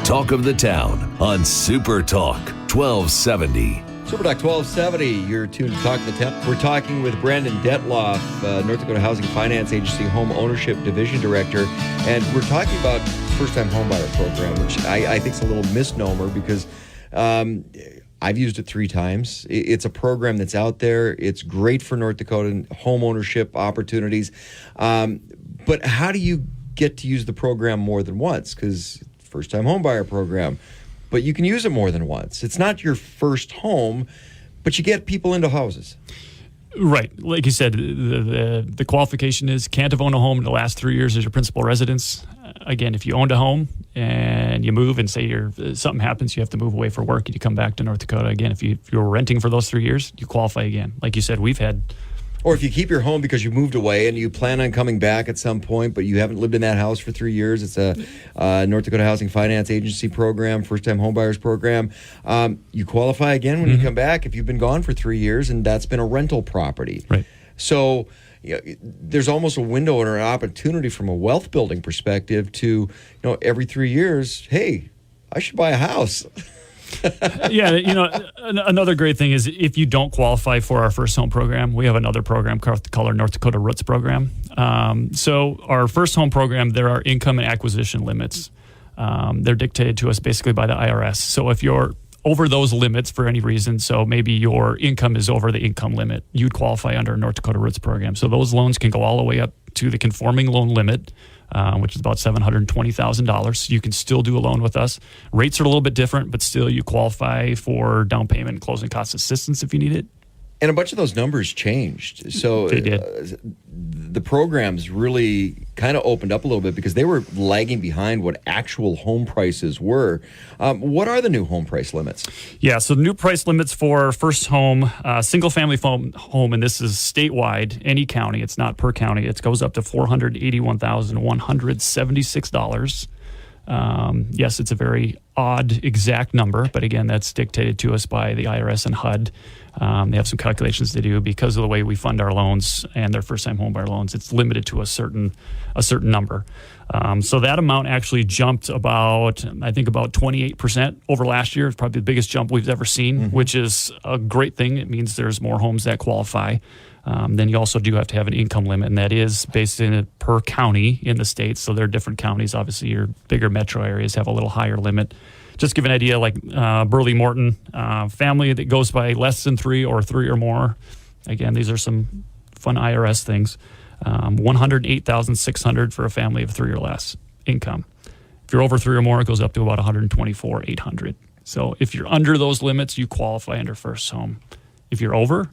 Talk of the Town on Super Talk 1270. Super Talk 1270, you're tuned to Talk of the Town. We're talking with Brandon Detloff, North Dakota Housing Finance Agency Home Ownership Division Director, and we're talking about first-time homebuyer program, which I think is a little misnomer because I've used it 3 times. It's a program that's out there. It's great for North Dakota home ownership opportunities. But how do you get to use the program more than once? Because first-time homebuyer program, but you can use it more than once. It's not your first home, but you get people into houses. Right. Like you said, the qualification is can't have owned a home in the last 3 years as your principal residence. Again, if you owned a home and you move and say something happens, you have to move away for work and you come back to North Dakota. Again, if you were renting for those 3 years, you qualify again. Like you said, we've had... Or if you keep your home because you moved away and you plan on coming back at some point, but you haven't lived in that house for 3 years, it's a North Dakota Housing Finance Agency program, first-time homebuyers program. You qualify again when you come back if you've been gone for 3 years and that's been a rental property. Right. So there's almost a window or an opportunity from a wealth building perspective to, every 3 years, hey, I should buy a house. Yeah, another great thing is if you don't qualify for our first home program, we have another program called our North Dakota Roots program. So our first home program, there are income and acquisition limits. They're dictated to us basically by the IRS. So if you're over those limits for any reason, so maybe your income is over the income limit, you'd qualify under a North Dakota Roots program. So those loans can go all the way up to the conforming loan limit, which is about $720,000. You can still do a loan with us. Rates are a little bit different, but still you qualify for down payment and closing cost assistance if you need it. And a bunch of those numbers changed. So they did. The programs really kind of opened up a little bit because they were lagging behind what actual home prices were. What are the new home price limits? Yeah, so the new price limits for first home, single-family home, and this is statewide, any county, it's not per county, it goes up to $481,176. Yes, it's a very odd exact number, but again, that's dictated to us by the IRS and HUD. They have some calculations to do because of the way we fund our loans and their first-time homebuyer loans. It's limited to a certain number. So that amount actually jumped about 28% over last year. It's probably the biggest jump we've ever seen, which is a great thing. It means there's more homes that qualify. Then you also do have to have an income limit, and that is based in per county in the state. So there are different counties. Obviously, your bigger metro areas have a little higher limit. Just to give an idea, like Burley Morton, family that goes by less than 3 or 3 or more. Again, these are some fun IRS things. $108,600 for a family of 3 or less income. If you're over 3 or more, it goes up to about $124,800. So if you're under those limits, you qualify under first home. If you're over,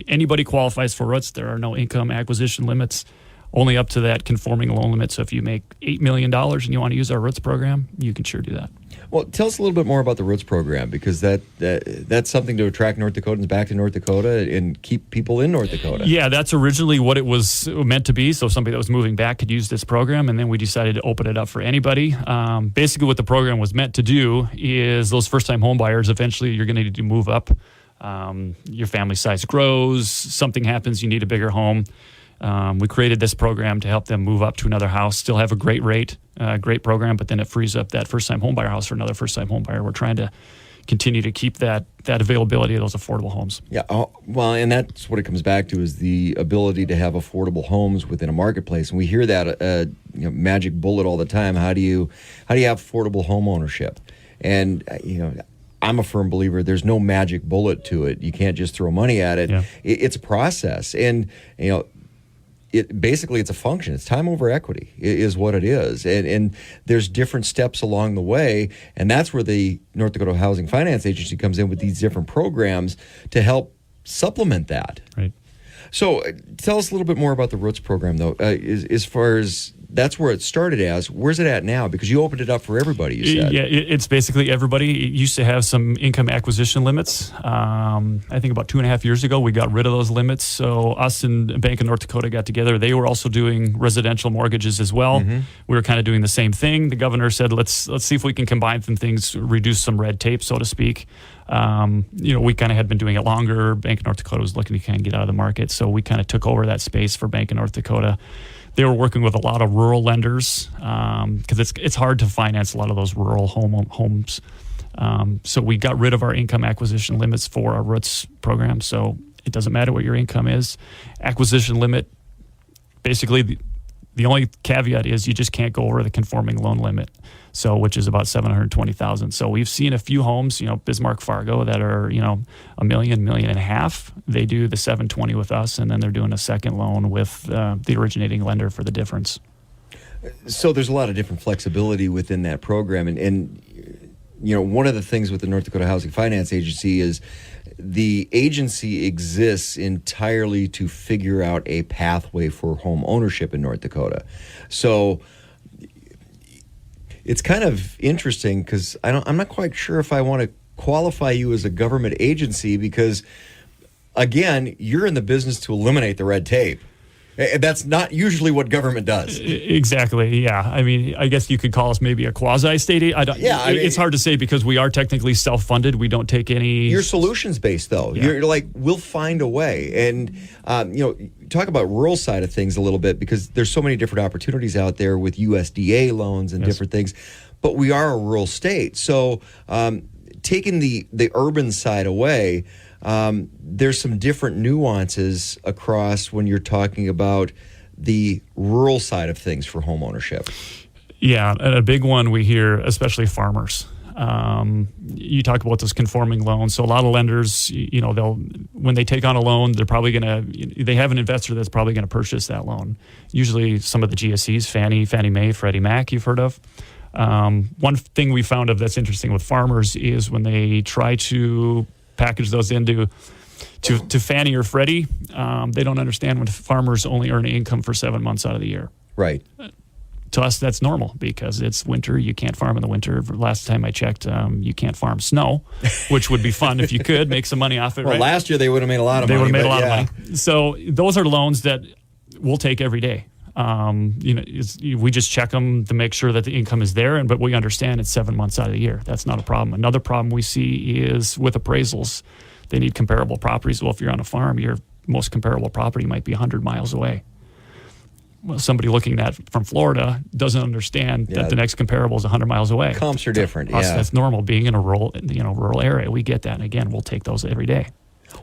anybody qualifies for RUTs. There are no income acquisition limits, only up to that conforming loan limit. So if you make $8 million and you want to use our RUTs program, you can sure do that. Well, tell us a little bit more about the RUTs program, because that's something to attract North Dakotans back to North Dakota and keep people in North Dakota. Yeah, that's originally what it was meant to be. So somebody that was moving back could use this program, and then we decided to open it up for anybody. Basically, what the program was meant to do is those first-time home buyers, eventually you're going to need to move up. Your family size grows, something happens, you need a bigger home. We created this program to help them move up to another house, still have a great rate, great program, but then it frees up that first-time homebuyer house for another first-time homebuyer. We're trying to continue to keep that availability of those affordable homes. Yeah, well, and that's what it comes back to, is the ability to have affordable homes within a marketplace. And we hear that magic bullet all the time. How do you have affordable home ownership? And I'm a firm believer there's no magic bullet to it. You can't just throw money at it. Yeah. It's a process, and it's a function. It's time over equity is what it is. And there's different steps along the way, and that's where the North Dakota Housing Finance Agency comes in with these different programs to help supplement that. Right. So tell us a little bit more about the RUTs program, though, as far as that's where it started as. Where's it at now? Because you opened it up for everybody, you said. Yeah, it's basically everybody. It used to have some income acquisition limits. I think about 2.5 years ago, we got rid of those limits. So us and Bank of North Dakota got together. They were also doing residential mortgages as well. Mm-hmm. We were kind of doing the same thing. The governor said, let's see if we can combine some things, reduce some red tape, so to speak. We kind of had been doing it longer. Bank of North Dakota was looking to kind of get out of the market. So we kind of took over that space for Bank of North Dakota. They were working with a lot of rural lenders because it's hard to finance a lot of those rural homes. So we got rid of our income acquisition limits for our RUTs program. So it doesn't matter what your income is. Acquisition limit, basically the only caveat is you just can't go over the conforming loan limit. So, which is about $720,000. So we've seen a few homes, Bismarck, Fargo, that are, $1 million, $1.5 million. They do the $720 with us, and then they're doing a second loan with the originating lender for the difference. So there's a lot of different flexibility within that program. And one of the things with the North Dakota Housing Finance Agency is the agency exists entirely to figure out a pathway for home ownership in North Dakota. So it's kind of interesting because I'm not quite sure if I want to qualify you as a government agency because, again, you're in the business to eliminate the red tape. That's not usually what government does. Exactly, yeah. I mean, I guess you could call us maybe a quasi-state. It's hard to say because we are technically self-funded. We don't take any... You're solutions-based, though. Yeah. You're like, we'll find a way. And, talk about rural side of things a little bit because there's so many different opportunities out there with USDA loans and different things. But we are a rural state. So taking the urban side away... there's some different nuances across when you're talking about the rural side of things for home ownership. Yeah, and a big one we hear, especially farmers. You talk about those conforming loans. So a lot of lenders, when they take on a loan, they're probably they have an investor that's probably going to purchase that loan. Usually some of the GSEs, Fannie Mae, Freddie Mac, you've heard of. One thing we found that's interesting with farmers is when they try to package those into Fannie or Freddie, they don't understand when farmers only earn income for 7 months out of the year. Right. To us, that's normal because it's winter. You can't farm in the winter. Last time I checked, you can't farm snow, which would be fun if you could make some money off it. Well, right? Last year they would have made a lot of money. They would have made a lot of money. So those are loans that we'll take every day. We just check them to make sure that the income is there, but we understand it's 7 months out of the year. That's not a problem. Another problem we see is with appraisals. They need comparable properties. Well, if you're on a farm, your most comparable property might be 100 miles away. Well, somebody looking at from Florida doesn't understand that the next comparable is 100 miles away. Comps are different. Us, that's normal. Being in a rural area, we get that. And again, we'll take those every day.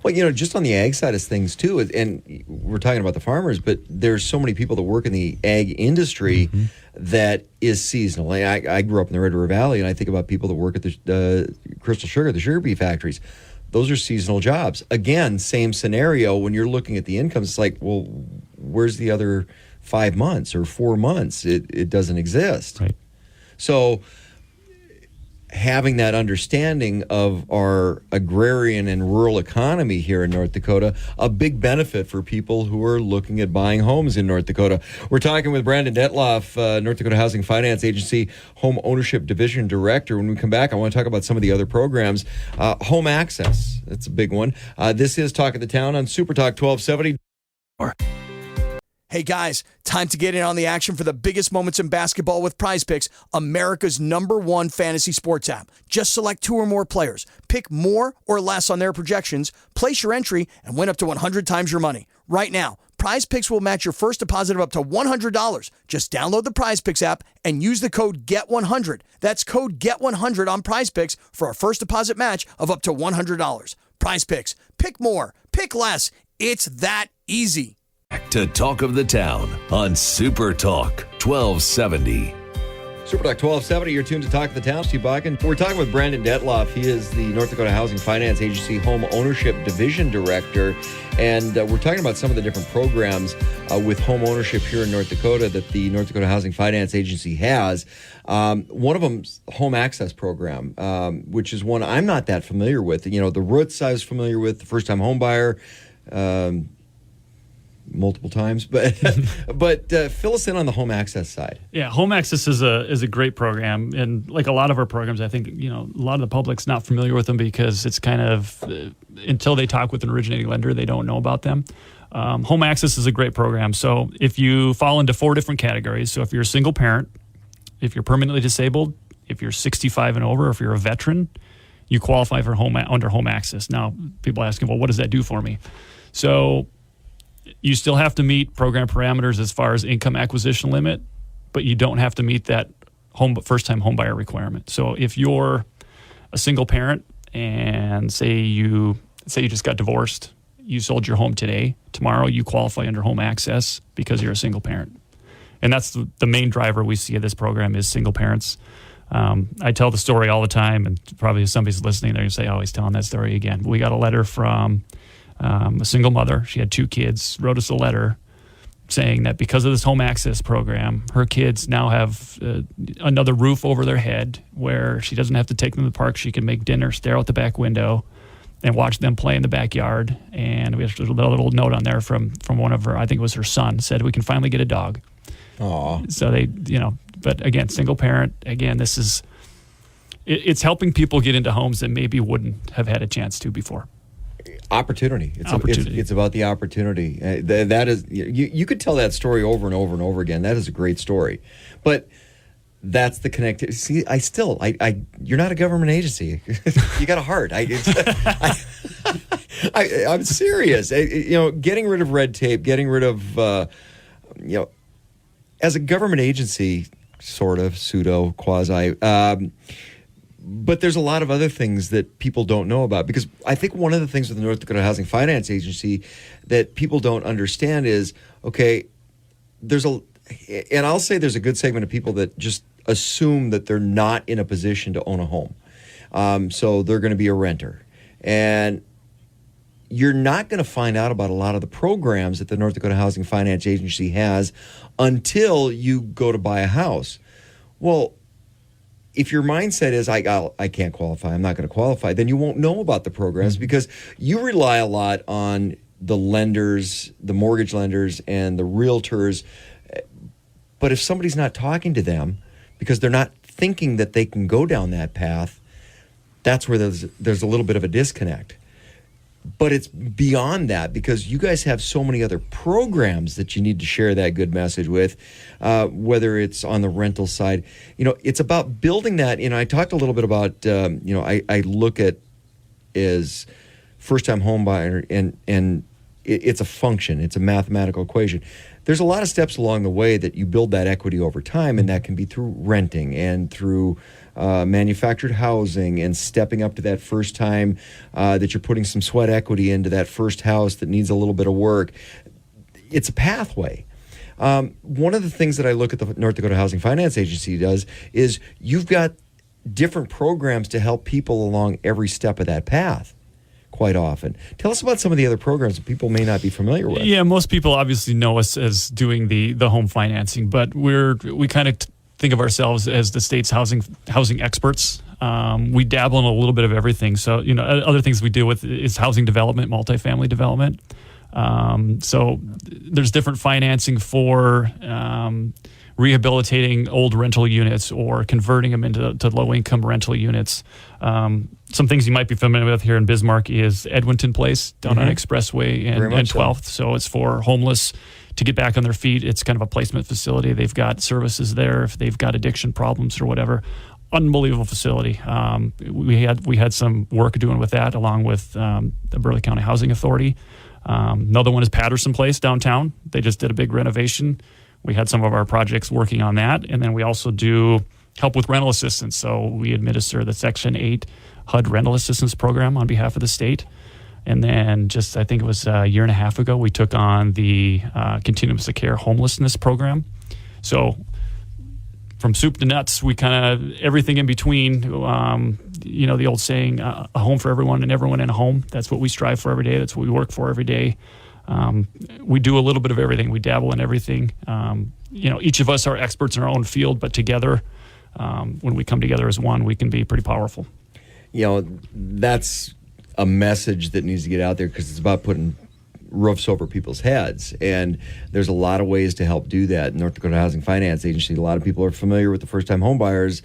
Well, just on the ag side of things too, and we're talking about the farmers, but there's so many people that work in the ag industry that is seasonal. I grew up in the Red River Valley, and I think about people that work at the Crystal Sugar, the sugar beet factories. Those are seasonal jobs. Again, same scenario. When you're looking at the incomes, it's like, well, where's the other 5 months or 4 months? It doesn't exist. Right. So having that understanding of our agrarian and rural economy here in North Dakota, a big benefit for people who are looking at buying homes in North Dakota. We're talking with Brandon Detloff, North Dakota Housing Finance Agency Home Ownership Division Director. When we come back, I want to talk about some of the other programs. Home access, that's a big one. This is Talk of the Town on Super Talk 1270. Hey guys, time to get in on the action for the biggest moments in basketball with Prize Picks, America's #1 fantasy sports app. Just select 2 or more players, pick more or less on their projections, place your entry, and win up to 100 times your money. Right now, Prize Picks will match your first deposit of up to $100. Just download the Prize Picks app and use the code GET100. That's code GET100 on Prize Picks for a first deposit match of up to $100. Prize Picks. Pick more. Pick less. It's that easy. To Talk of the Town on Super Talk 1270. Super Talk 1270, you're tuned to Talk of the Town. Steve Bakken. We're talking with Brandon Detloff. He is the North Dakota Housing Finance Agency Home Ownership Division Director. And we're talking about some of the different programs with home ownership here in North Dakota that the North Dakota Housing Finance Agency has. One of them's Home Access Program, which is one I'm not that familiar with. The Roots I was familiar with, the first-time home buyer, multiple times, but fill us in on the home access side. Yeah, home access is a great program, and like a lot of our programs, I think a lot of the public's not familiar with them because it's kind of until they talk with an originating lender, they don't know about them. Home access is a great program. So if you fall into 4 different categories, so if you're a single parent, if you're permanently disabled, if you're 65 and over, if you're a veteran, you qualify for under home access. Now, people are asking, well, what does that do for me? So you still have to meet program parameters as far as income acquisition limit, but you don't have to meet that first-time home buyer requirement. So if you're a single parent and say you just got divorced, you sold your home today, tomorrow you qualify under home access because you're a single parent. And that's the main driver we see of this program is single parents. I tell the story all the time, and probably if somebody's listening, they're going to say, oh, he's telling that story again. We got a letter from a single mother. She had 2 kids, wrote us a letter saying that because of this home access program, her kids now have another roof over their head where she doesn't have to take them to the park. She can make dinner, stare out the back window, and watch them play in the backyard. And we have a little note on there from one of her, I think it was her son, said we can finally get a dog. Aww. So they, but again, single parent, again, it's helping people get into homes that maybe wouldn't have had a chance to before. Opportunity. It's about the opportunity. That is, you could tell that story over and over and over again. That is a great story, but that's the connectivity. See, you're not a government agency. You got a heart. I'm serious. Getting rid of red tape, getting rid of, as a government agency, sort of pseudo quasi. But there's a lot of other things that people don't know about, because I think one of the things with the North Dakota Housing Finance Agency that people don't understand is, okay, and I'll say there's a good segment of people that just assume that they're not in a position to own a home. So they're going to be a renter. And you're not going to find out about a lot of the programs that the North Dakota Housing Finance Agency has until you go to buy a house. Well, if your mindset is, I can't qualify, I'm not going to qualify, then you won't know about the programs because you rely a lot on the lenders, the mortgage lenders, and the realtors. But if somebody's not talking to them because they're not thinking that they can go down that path, that's where there's a little bit of a disconnect. But it's beyond that because you guys have so many other programs that you need to share that good message with, whether it's on the rental side. It's about building that. I talked a little bit about, I look at as first-time home buyer, and it's a function. It's a mathematical equation. There's a lot of steps along the way that you build that equity over time, and that can be through renting and through manufactured housing and stepping up to that first time that you're putting some sweat equity into that first house that needs a little bit of work. It's a pathway. One of the things that I look at the North Dakota Housing Finance Agency does is you've got different programs to help people along every step of that path. Quite often. Tell us about some of the other programs that people may not be familiar with. Yeah, most people obviously know us as doing the home financing, but we kind of think of ourselves as the state's housing experts. We dabble in a little bit of everything. So, other things we deal with is housing development, multifamily development. So there's different financing for rehabilitating old rental units or converting them into low-income rental units. Some things you might be familiar with here in Bismarck is Edwinton Place down on Expressway and 12th. So it's for homeless to get back on their feet. It's kind of a placement facility. They've got services there if they've got addiction problems or whatever. Unbelievable facility. We had some work doing with that along with the Burleigh County Housing Authority. Another one is Patterson Place downtown. They just did a big renovation. We had some of our projects working on that. And then we also do help with rental assistance. So we administer the Section 8 HUD rental assistance program on behalf of the state. And then I think it was a year and a half ago, we took on the Continuums of Care homelessness program. So from soup to nuts, we kind of everything in between. The old saying, a home for everyone and everyone in a home. That's what we strive for every day. That's what we work for every day. We do a little bit of everything. We dabble in everything. Each of us are experts in our own field, but together, when we come together as one, we can be pretty powerful. That's a message that needs to get out there because it's about putting roofs over people's heads. And there's a lot of ways to help do that. North Dakota Housing Finance Agency, a lot of people are familiar with the first-time home buyers,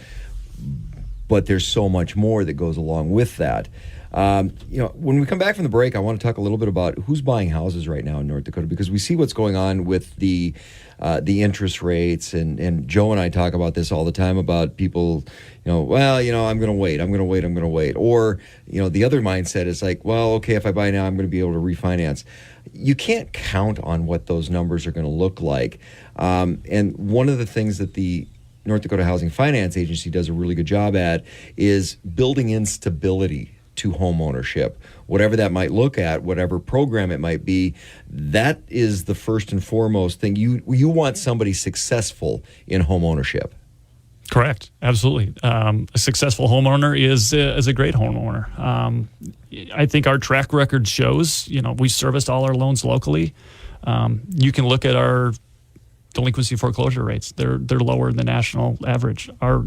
but there's so much more that goes along with that. When we come back from the break, I want to talk a little bit about who's buying houses right now in North Dakota because we see what's going on with the interest rates, and Joe and I talk about this all the time about people, I'm going to wait. Or, the other mindset is like, well, okay, if I buy now, I'm going to be able to refinance. You can't count on what those numbers are going to look like. And one of the things that the North Dakota Housing Finance Agency does a really good job at is building in stability to home ownership, whatever that might look at, whatever program it might be. That is the first and foremost thing. You want somebody successful in home ownership. Correct. Absolutely. A successful homeowner is a great homeowner. I think our track record shows, we serviced all our loans locally. You can look at our delinquency foreclosure rates. They're lower than the national average. Our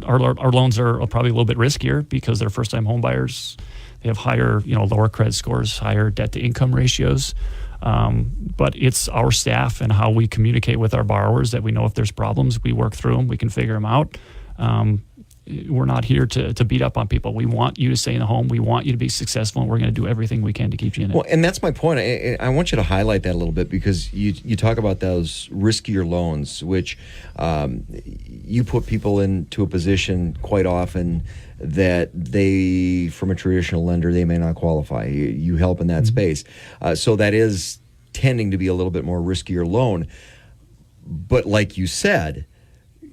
loans are probably a little bit riskier because they're first-time home buyers. They have higher, lower credit scores, higher debt-to-income ratios. But it's our staff and how we communicate with our borrowers that we know if there's problems, we work through them, we can figure them out. We're not here to beat up on people. We want you to stay in the home. We want you to be successful, and we're going to do everything we can to keep you in it. Well, and that's my point. I want you to highlight that a little bit because you talk about those riskier loans, which you put people into a position quite often that they, from a traditional lender, they may not qualify. You help in that space. So that is tending to be a little bit more riskier loan. But like you said,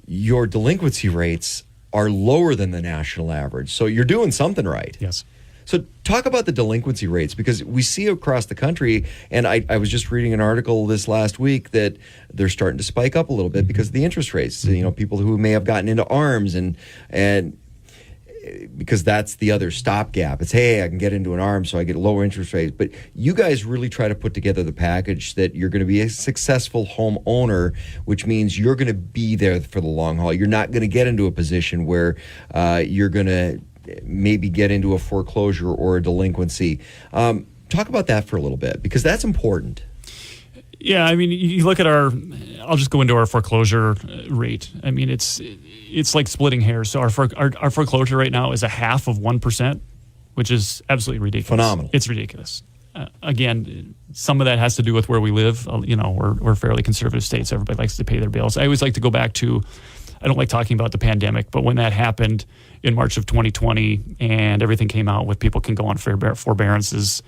your delinquency rates are lower than the national average. So you're doing something right. Yes. So talk about the delinquency rates because we see across the country, and I was just reading an article this last week that they're starting to spike up a little bit because of the interest rates. People who may have gotten into ARMs and because that's the other stopgap. It's, hey, I can get into an ARM so I get lower interest rates. But you guys really try to put together the package that you're going to be a successful home owner, which means you're going to be there for the long haul. You're not going to get into a position where you're going to maybe get into a foreclosure or a delinquency. Talk about that for a little bit because that's important. Yeah, I mean, you look at I'll just go into our foreclosure rate. I mean, it's like splitting hairs. So our foreclosure rate now is 0.5%, which is absolutely ridiculous. Phenomenal. It's ridiculous. again, some of that has to do with where we live. We're a fairly conservative state, so everybody likes to pay their bills. I always like to go back to, I don't like talking about the pandemic, but when that happened in March of 2020 and everything came out with people can go on forbearances,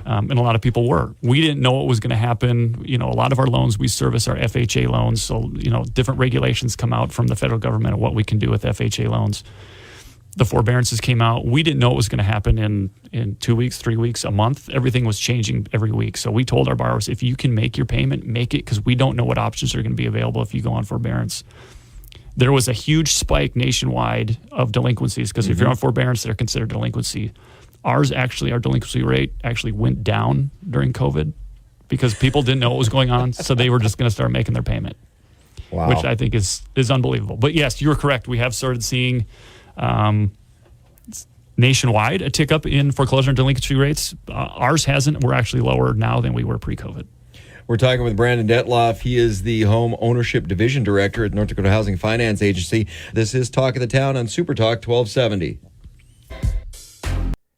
and a lot of people were. We didn't know what was going to happen. A lot of our loans, we service our FHA loans, so different regulations come out from the federal government of what we can do with FHA loans. The forbearances came out. We didn't know what was going to happen in 2 weeks, 3 weeks, a month. Everything was changing every week. So we told our borrowers, if you can make your payment, make it, because we don't know what options are going to be available if you go on forbearance. There was a huge spike nationwide of delinquencies because if you're on forbearance, they're considered delinquency. Our delinquency rate actually went down during COVID because people didn't know what was going on. So they were just going to start making their payment, which I think is unbelievable. But yes, you're correct. We have started seeing nationwide a tick up in foreclosure and delinquency rates. Ours hasn't. We're actually lower now than we were pre-COVID. We're talking with Brandon Detloff. He is the Home Ownership Division Director at North Dakota Housing Finance Agency. This is Talk of the Town on Super Talk 1270.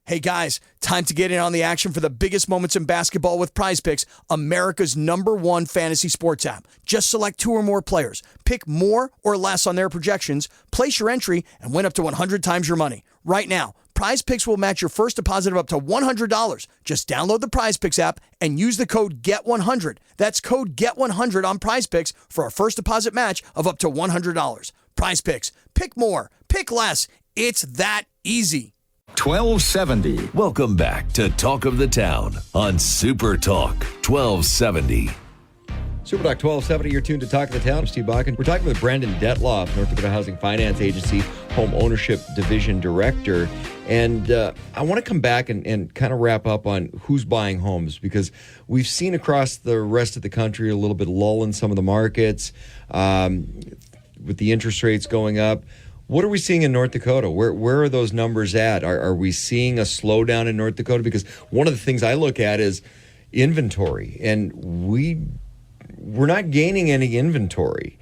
Hey guys, time to get in on the action for the biggest moments in basketball with Prize Picks, America's #1 fantasy sports app. Just select 2 or more players, pick more or less on their projections, place your entry, and win up to 100 times your money. Right now, Prize Picks will match your first deposit of up to $100. Just download the Prize Picks app and use the code GET100. That's code GET100 on Prize Picks for a first deposit match of up to $100. Prize Picks. Pick more. Pick less. It's that easy. 1270. Welcome back to Talk of the Town on Super Talk 1270. Super Talk 1270, you're tuned to Talk of the Town. I'm Steve Bakken. We're talking with Brandon Detloff, North Dakota Housing Finance Agency, Home Ownership Division Director. And I want to come back and kind of wrap up on who's buying homes, because we've seen across the rest of the country a little bit of lull in some of the markets with the interest rates going up. What are we seeing in North Dakota? Where are those numbers at? Are we seeing a slowdown in North Dakota? Because one of the things I look at is inventory, and we're not gaining any inventory.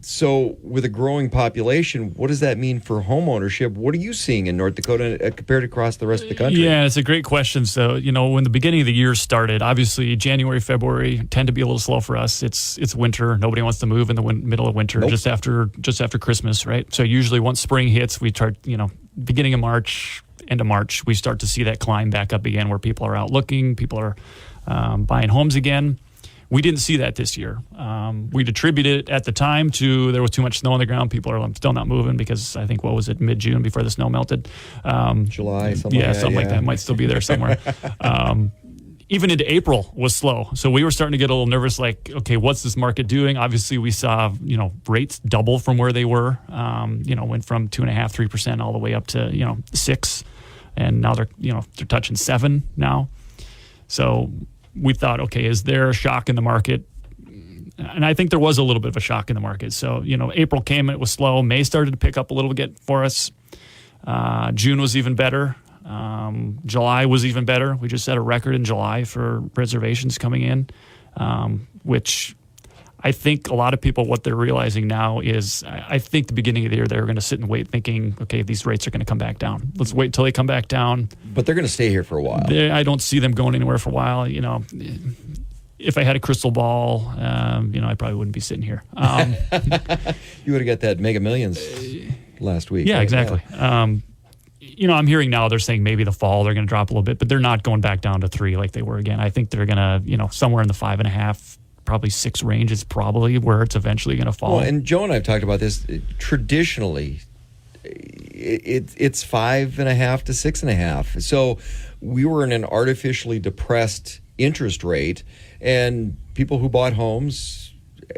So with a growing population, what does that mean for home ownership? What are you seeing in North Dakota compared across the rest of the country? Yeah, it's a great question. So, when the beginning of the year started, obviously January, February tend to be a little slow for us. It's winter. Nobody wants to move in the middle of winter, just after Christmas, right? So usually once spring hits, we start, beginning of March, end of March, we start to see that climb back up again where people are out looking, people are buying homes again. We didn't see that this year. We'd attributed it at the time to there was too much snow on the ground. People are still not moving because I think, what was it, mid-June before the snow melted? July, something like that. Might still be there somewhere. Even into April was slow. So we were starting to get a little nervous, like, okay, what's this market doing? Obviously, we saw, rates double from where they were. Went from 2.5%, 3% all the way up to, 6%. And now they're touching 7% now. So we thought, okay, is there a shock in the market? And I think there was a little bit of a shock in the market. So, April came and it was slow. May started to pick up a little bit for us. June was even better. July was even better. We just set a record in July for reservations coming in, which I think a lot of people, what they're realizing now is, I think the beginning of the year, they were going to sit and wait thinking, okay, these rates are going to come back down. Let's wait until they come back down. But they're going to stay here for a while. I don't see them going anywhere for a while. If I had a crystal ball, I probably wouldn't be sitting here. You would have got that Mega Millions last week. Yeah, right? exactly. Yeah. I'm hearing now they're saying maybe the fall they're going to drop a little bit, but they're not going back down to 3 like they were again. I think they're going to, somewhere in the 5.5, probably 6 range is probably where it's eventually going to fall. Well, and Joe and I have talked about this. Traditionally, it's 5.5 to 6.5. So we were in an artificially depressed interest rate, and people who bought homes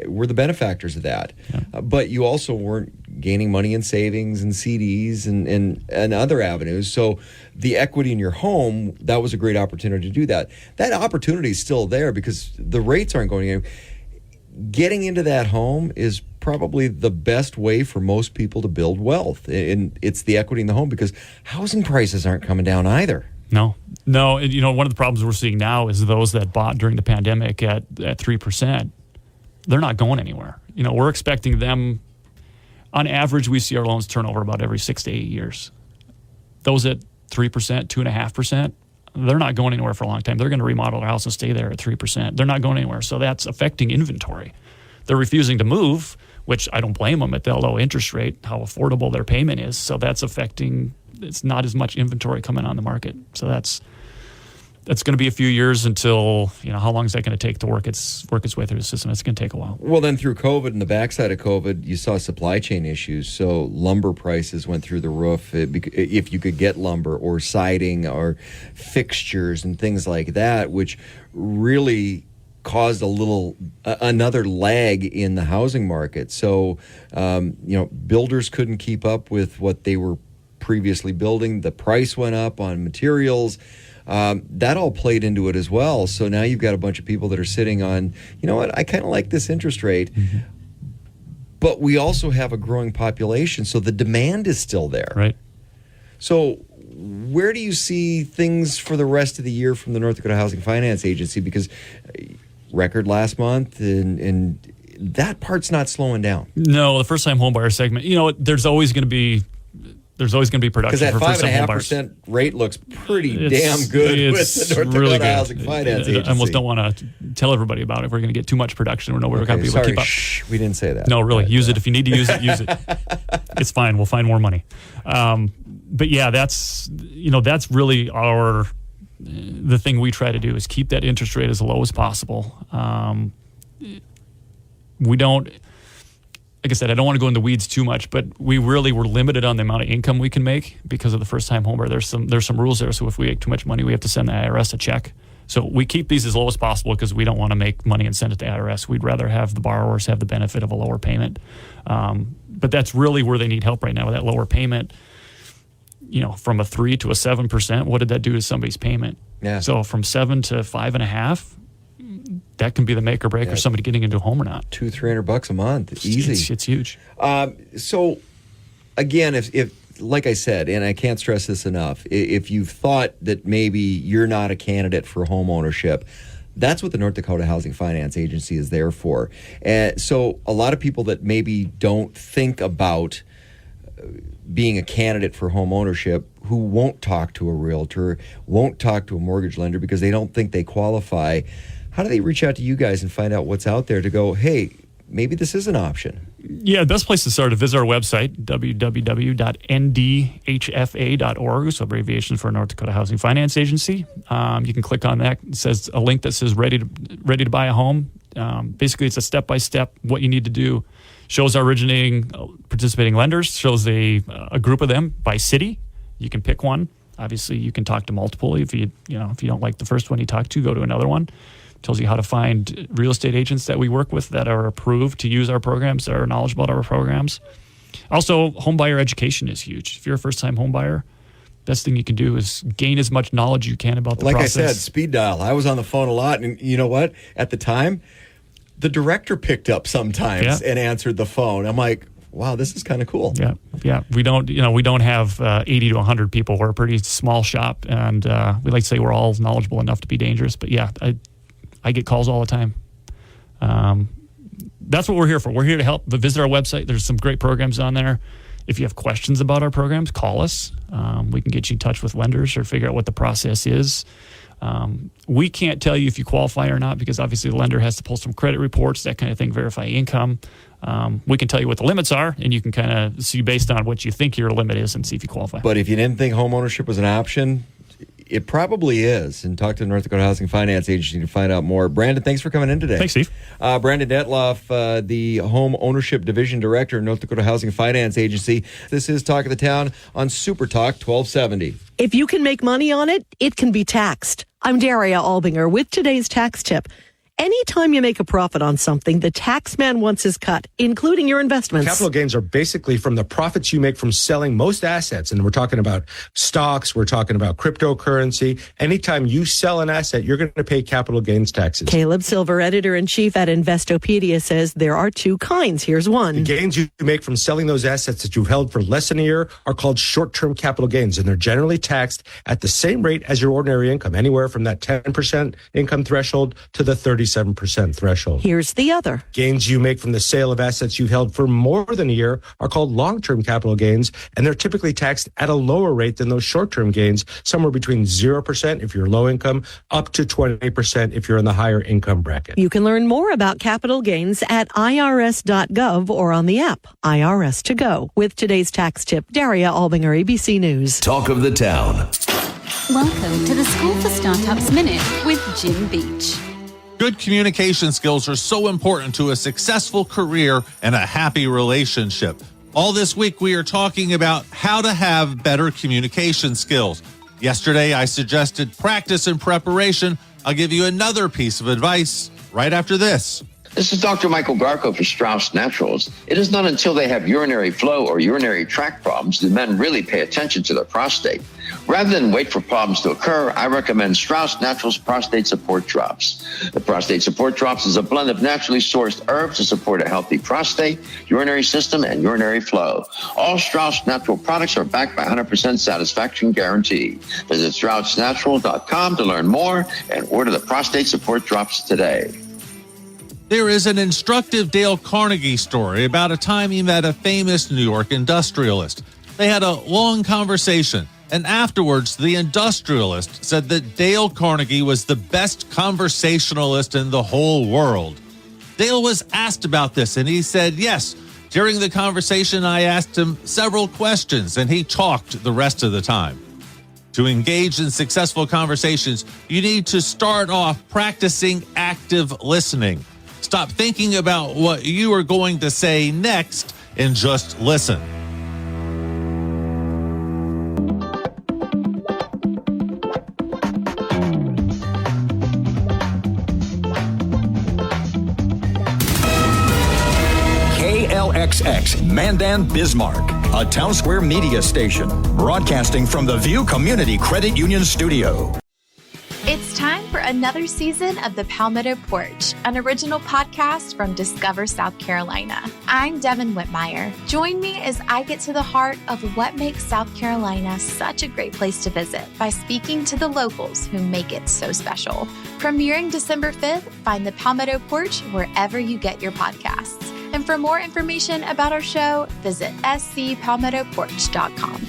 were the benefactors of that. Yeah. But you also weren't gaining money in savings and CDs and other avenues. So the equity in your home, that was a great opportunity to do that. That opportunity is still there because the rates aren't going anywhere. Getting into that home is probably the best way for most people to build wealth. And it's the equity in the home, because housing prices aren't coming down either. No. And, one of the problems we're seeing now is those that bought during the pandemic at 3%, they're not going anywhere. We're expecting them, on average, we see our loans turn over about every 6 to 8 years. Those at 3%, 2.5%, they're not going anywhere for a long time. They're going to remodel their house and stay there at 3%. They're not going anywhere. So that's affecting inventory. They're refusing to move, which I don't blame them at the low interest rate, how affordable their payment is. So that's affecting, it's not as much inventory coming on the market. So that's going to be a few years until, how long is that going to take to work its way through the system? It's going to take a while. Well, then through COVID and the backside of COVID, you saw supply chain issues. So lumber prices went through the roof. If you could get lumber or siding or fixtures and things like that, which really caused another lag in the housing market. So, builders couldn't keep up with what they were previously building. The price went up on materials. That all played into it as well. So now you've got a bunch of people that are sitting on, I kind of like this interest rate, but we also have a growing population, so the demand is still there. Right. So where do you see things for the rest of the year from the North Dakota Housing Finance Agency? Because record last month, and that part's not slowing down. No, the first-time homebuyer segment, there's always going to be production because that for first-time homebuyers. 5.5% rate looks pretty damn good with the North Dakota really Housing Finance Agency. I almost don't want to tell everybody about it. We're going to get too much production. We're going to be able to keep up. Shh, we didn't say that. No, really, use it if you need to use it. Use it. It's fine. We'll find more money. But yeah, that's really the thing we try to do is keep that interest rate as low as possible. We don't. Like I said, I don't want to go into the weeds too much, but we really were limited on the amount of income we can make because of the first-time homebuyer. There's some rules there. So if we make too much money, we have to send the IRS a check. So we keep these as low as possible because we don't want to make money and send it to IRS. We'd rather have the borrowers have the benefit of a lower payment. But that's really where they need help right now with that lower payment. From a 3 to a 7%, what did that do to somebody's payment? Yeah. So from 7 to 5.5. That can be the make or break of somebody getting into a home or not. $200-300 a month, easy. It's huge. So, again, if like I said, and I can't stress this enough, if you've thought that maybe you're not a candidate for home ownership, that's what the North Dakota Housing Finance Agency is there for. So, a lot of people that maybe don't think about being a candidate for home ownership, who won't talk to a realtor, won't talk to a mortgage lender because they don't think they qualify. How do they reach out to you guys and find out what's out there to go, hey, maybe this is an option? Yeah, the best place to start is visit our website, www.ndhfa.org, so abbreviation for North Dakota Housing Finance Agency. You can click on that. It says a link that says ready to buy a home. Basically, it's a step-by-step what you need to do. Shows our participating lenders, shows a group of them by city. You can pick one. Obviously, you can talk to multiple. If you don't like the first one you talk to, go to another one. Tells you how to find real estate agents that we work with that are approved to use our programs, that are knowledgeable about our programs. Also, homebuyer education is huge. If you're a first-time homebuyer, best thing you can do is gain as much knowledge you can about the process. Like I said, speed dial. I was on the phone a lot, and you know what? At the time, the director picked up sometimes and answered the phone. I'm like, wow, this is kind of cool. Yeah. We don't have 80 to 100 people. We're a pretty small shop, and we like to say we're all knowledgeable enough to be dangerous. But yeah, I get calls all the time. That's what we're here for. We're here to help. But visit our website. There's some great programs on there. If you have questions about our programs, call us. We can get you in touch with lenders or figure out what the process is. We can't tell you if you qualify or not because obviously the lender has to pull some credit reports, that kind of thing, verify income. We can tell you what the limits are, and you can kind of see based on what you think your limit is and see if you qualify. But if you didn't think home ownership was an option, it probably is. And talk to the North Dakota Housing Finance Agency to find out more. Brandon, thanks for coming in today. Thanks, Steve. Brandon Detloff, the Home Ownership Division Director of North Dakota Housing Finance Agency. This is Talk of the Town on Super Talk 1270. If you can make money on it, it can be taxed. I'm Daria Albinger with today's tax tip. Anytime you make a profit on something, the tax man wants his cut, including your investments. Capital gains are basically from the profits you make from selling most assets. And we're talking about stocks. We're talking about cryptocurrency. Anytime you sell an asset, you're going to pay capital gains taxes. Caleb Silver, editor-in-chief at Investopedia, says there are two kinds. Here's one. The gains you make from selling those assets that you've held for less than a year are called short-term capital gains, and they're generally taxed at the same rate as your ordinary income, anywhere from that 10% income threshold to the 37%. 37% threshold. Here's the other. Gains you make from the sale of assets you've held for more than a year are called long-term capital gains, and they're typically taxed at a lower rate than those short-term gains, somewhere between 0% if you're low income, up to 20% if you're in the higher income bracket. You can learn more about capital gains at irs.gov or on the app IRS to Go. With today's tax tip, Daria Albinger, ABC News. Talk of the town. Welcome to the School for Startups Minute with Jim Beach. Good communication skills are so important to a successful career and a happy relationship. All this week, we are talking about how to have better communication skills. Yesterday, I suggested practice and preparation. I'll give you another piece of advice right after this. This is Dr. Michael Garko for Strauss Naturals. It is not until they have urinary flow or urinary tract problems that men really pay attention to their prostate. Rather than wait for problems to occur, I recommend Strauss Naturals Prostate Support Drops. The Prostate Support Drops is a blend of naturally sourced herbs to support a healthy prostate, urinary system, and urinary flow. All Strauss Natural products are backed by 100% satisfaction guarantee. Visit StraussNatural.com to learn more and order the Prostate Support Drops today. There is an instructive Dale Carnegie story about a time he met a famous New York industrialist. They had a long conversation, and afterwards, the industrialist said that Dale Carnegie was the best conversationalist in the whole world. Dale was asked about this, and he said, yes. During the conversation, I asked him several questions, and he talked the rest of the time. To engage in successful conversations, you need to start off practicing active listening. Stop thinking about what you are going to say next and just listen. KLXX Mandan Bismarck, a Town Square media station, broadcasting from the View Community Credit Union studio. It's time for another season of The Palmetto Porch, an original podcast from Discover South Carolina. I'm Devin Whitmire. Join me as I get to the heart of what makes South Carolina such a great place to visit by speaking to the locals who make it so special. Premiering December 5th, find The Palmetto Porch wherever you get your podcasts. And for more information about our show, visit scpalmettoporch.com.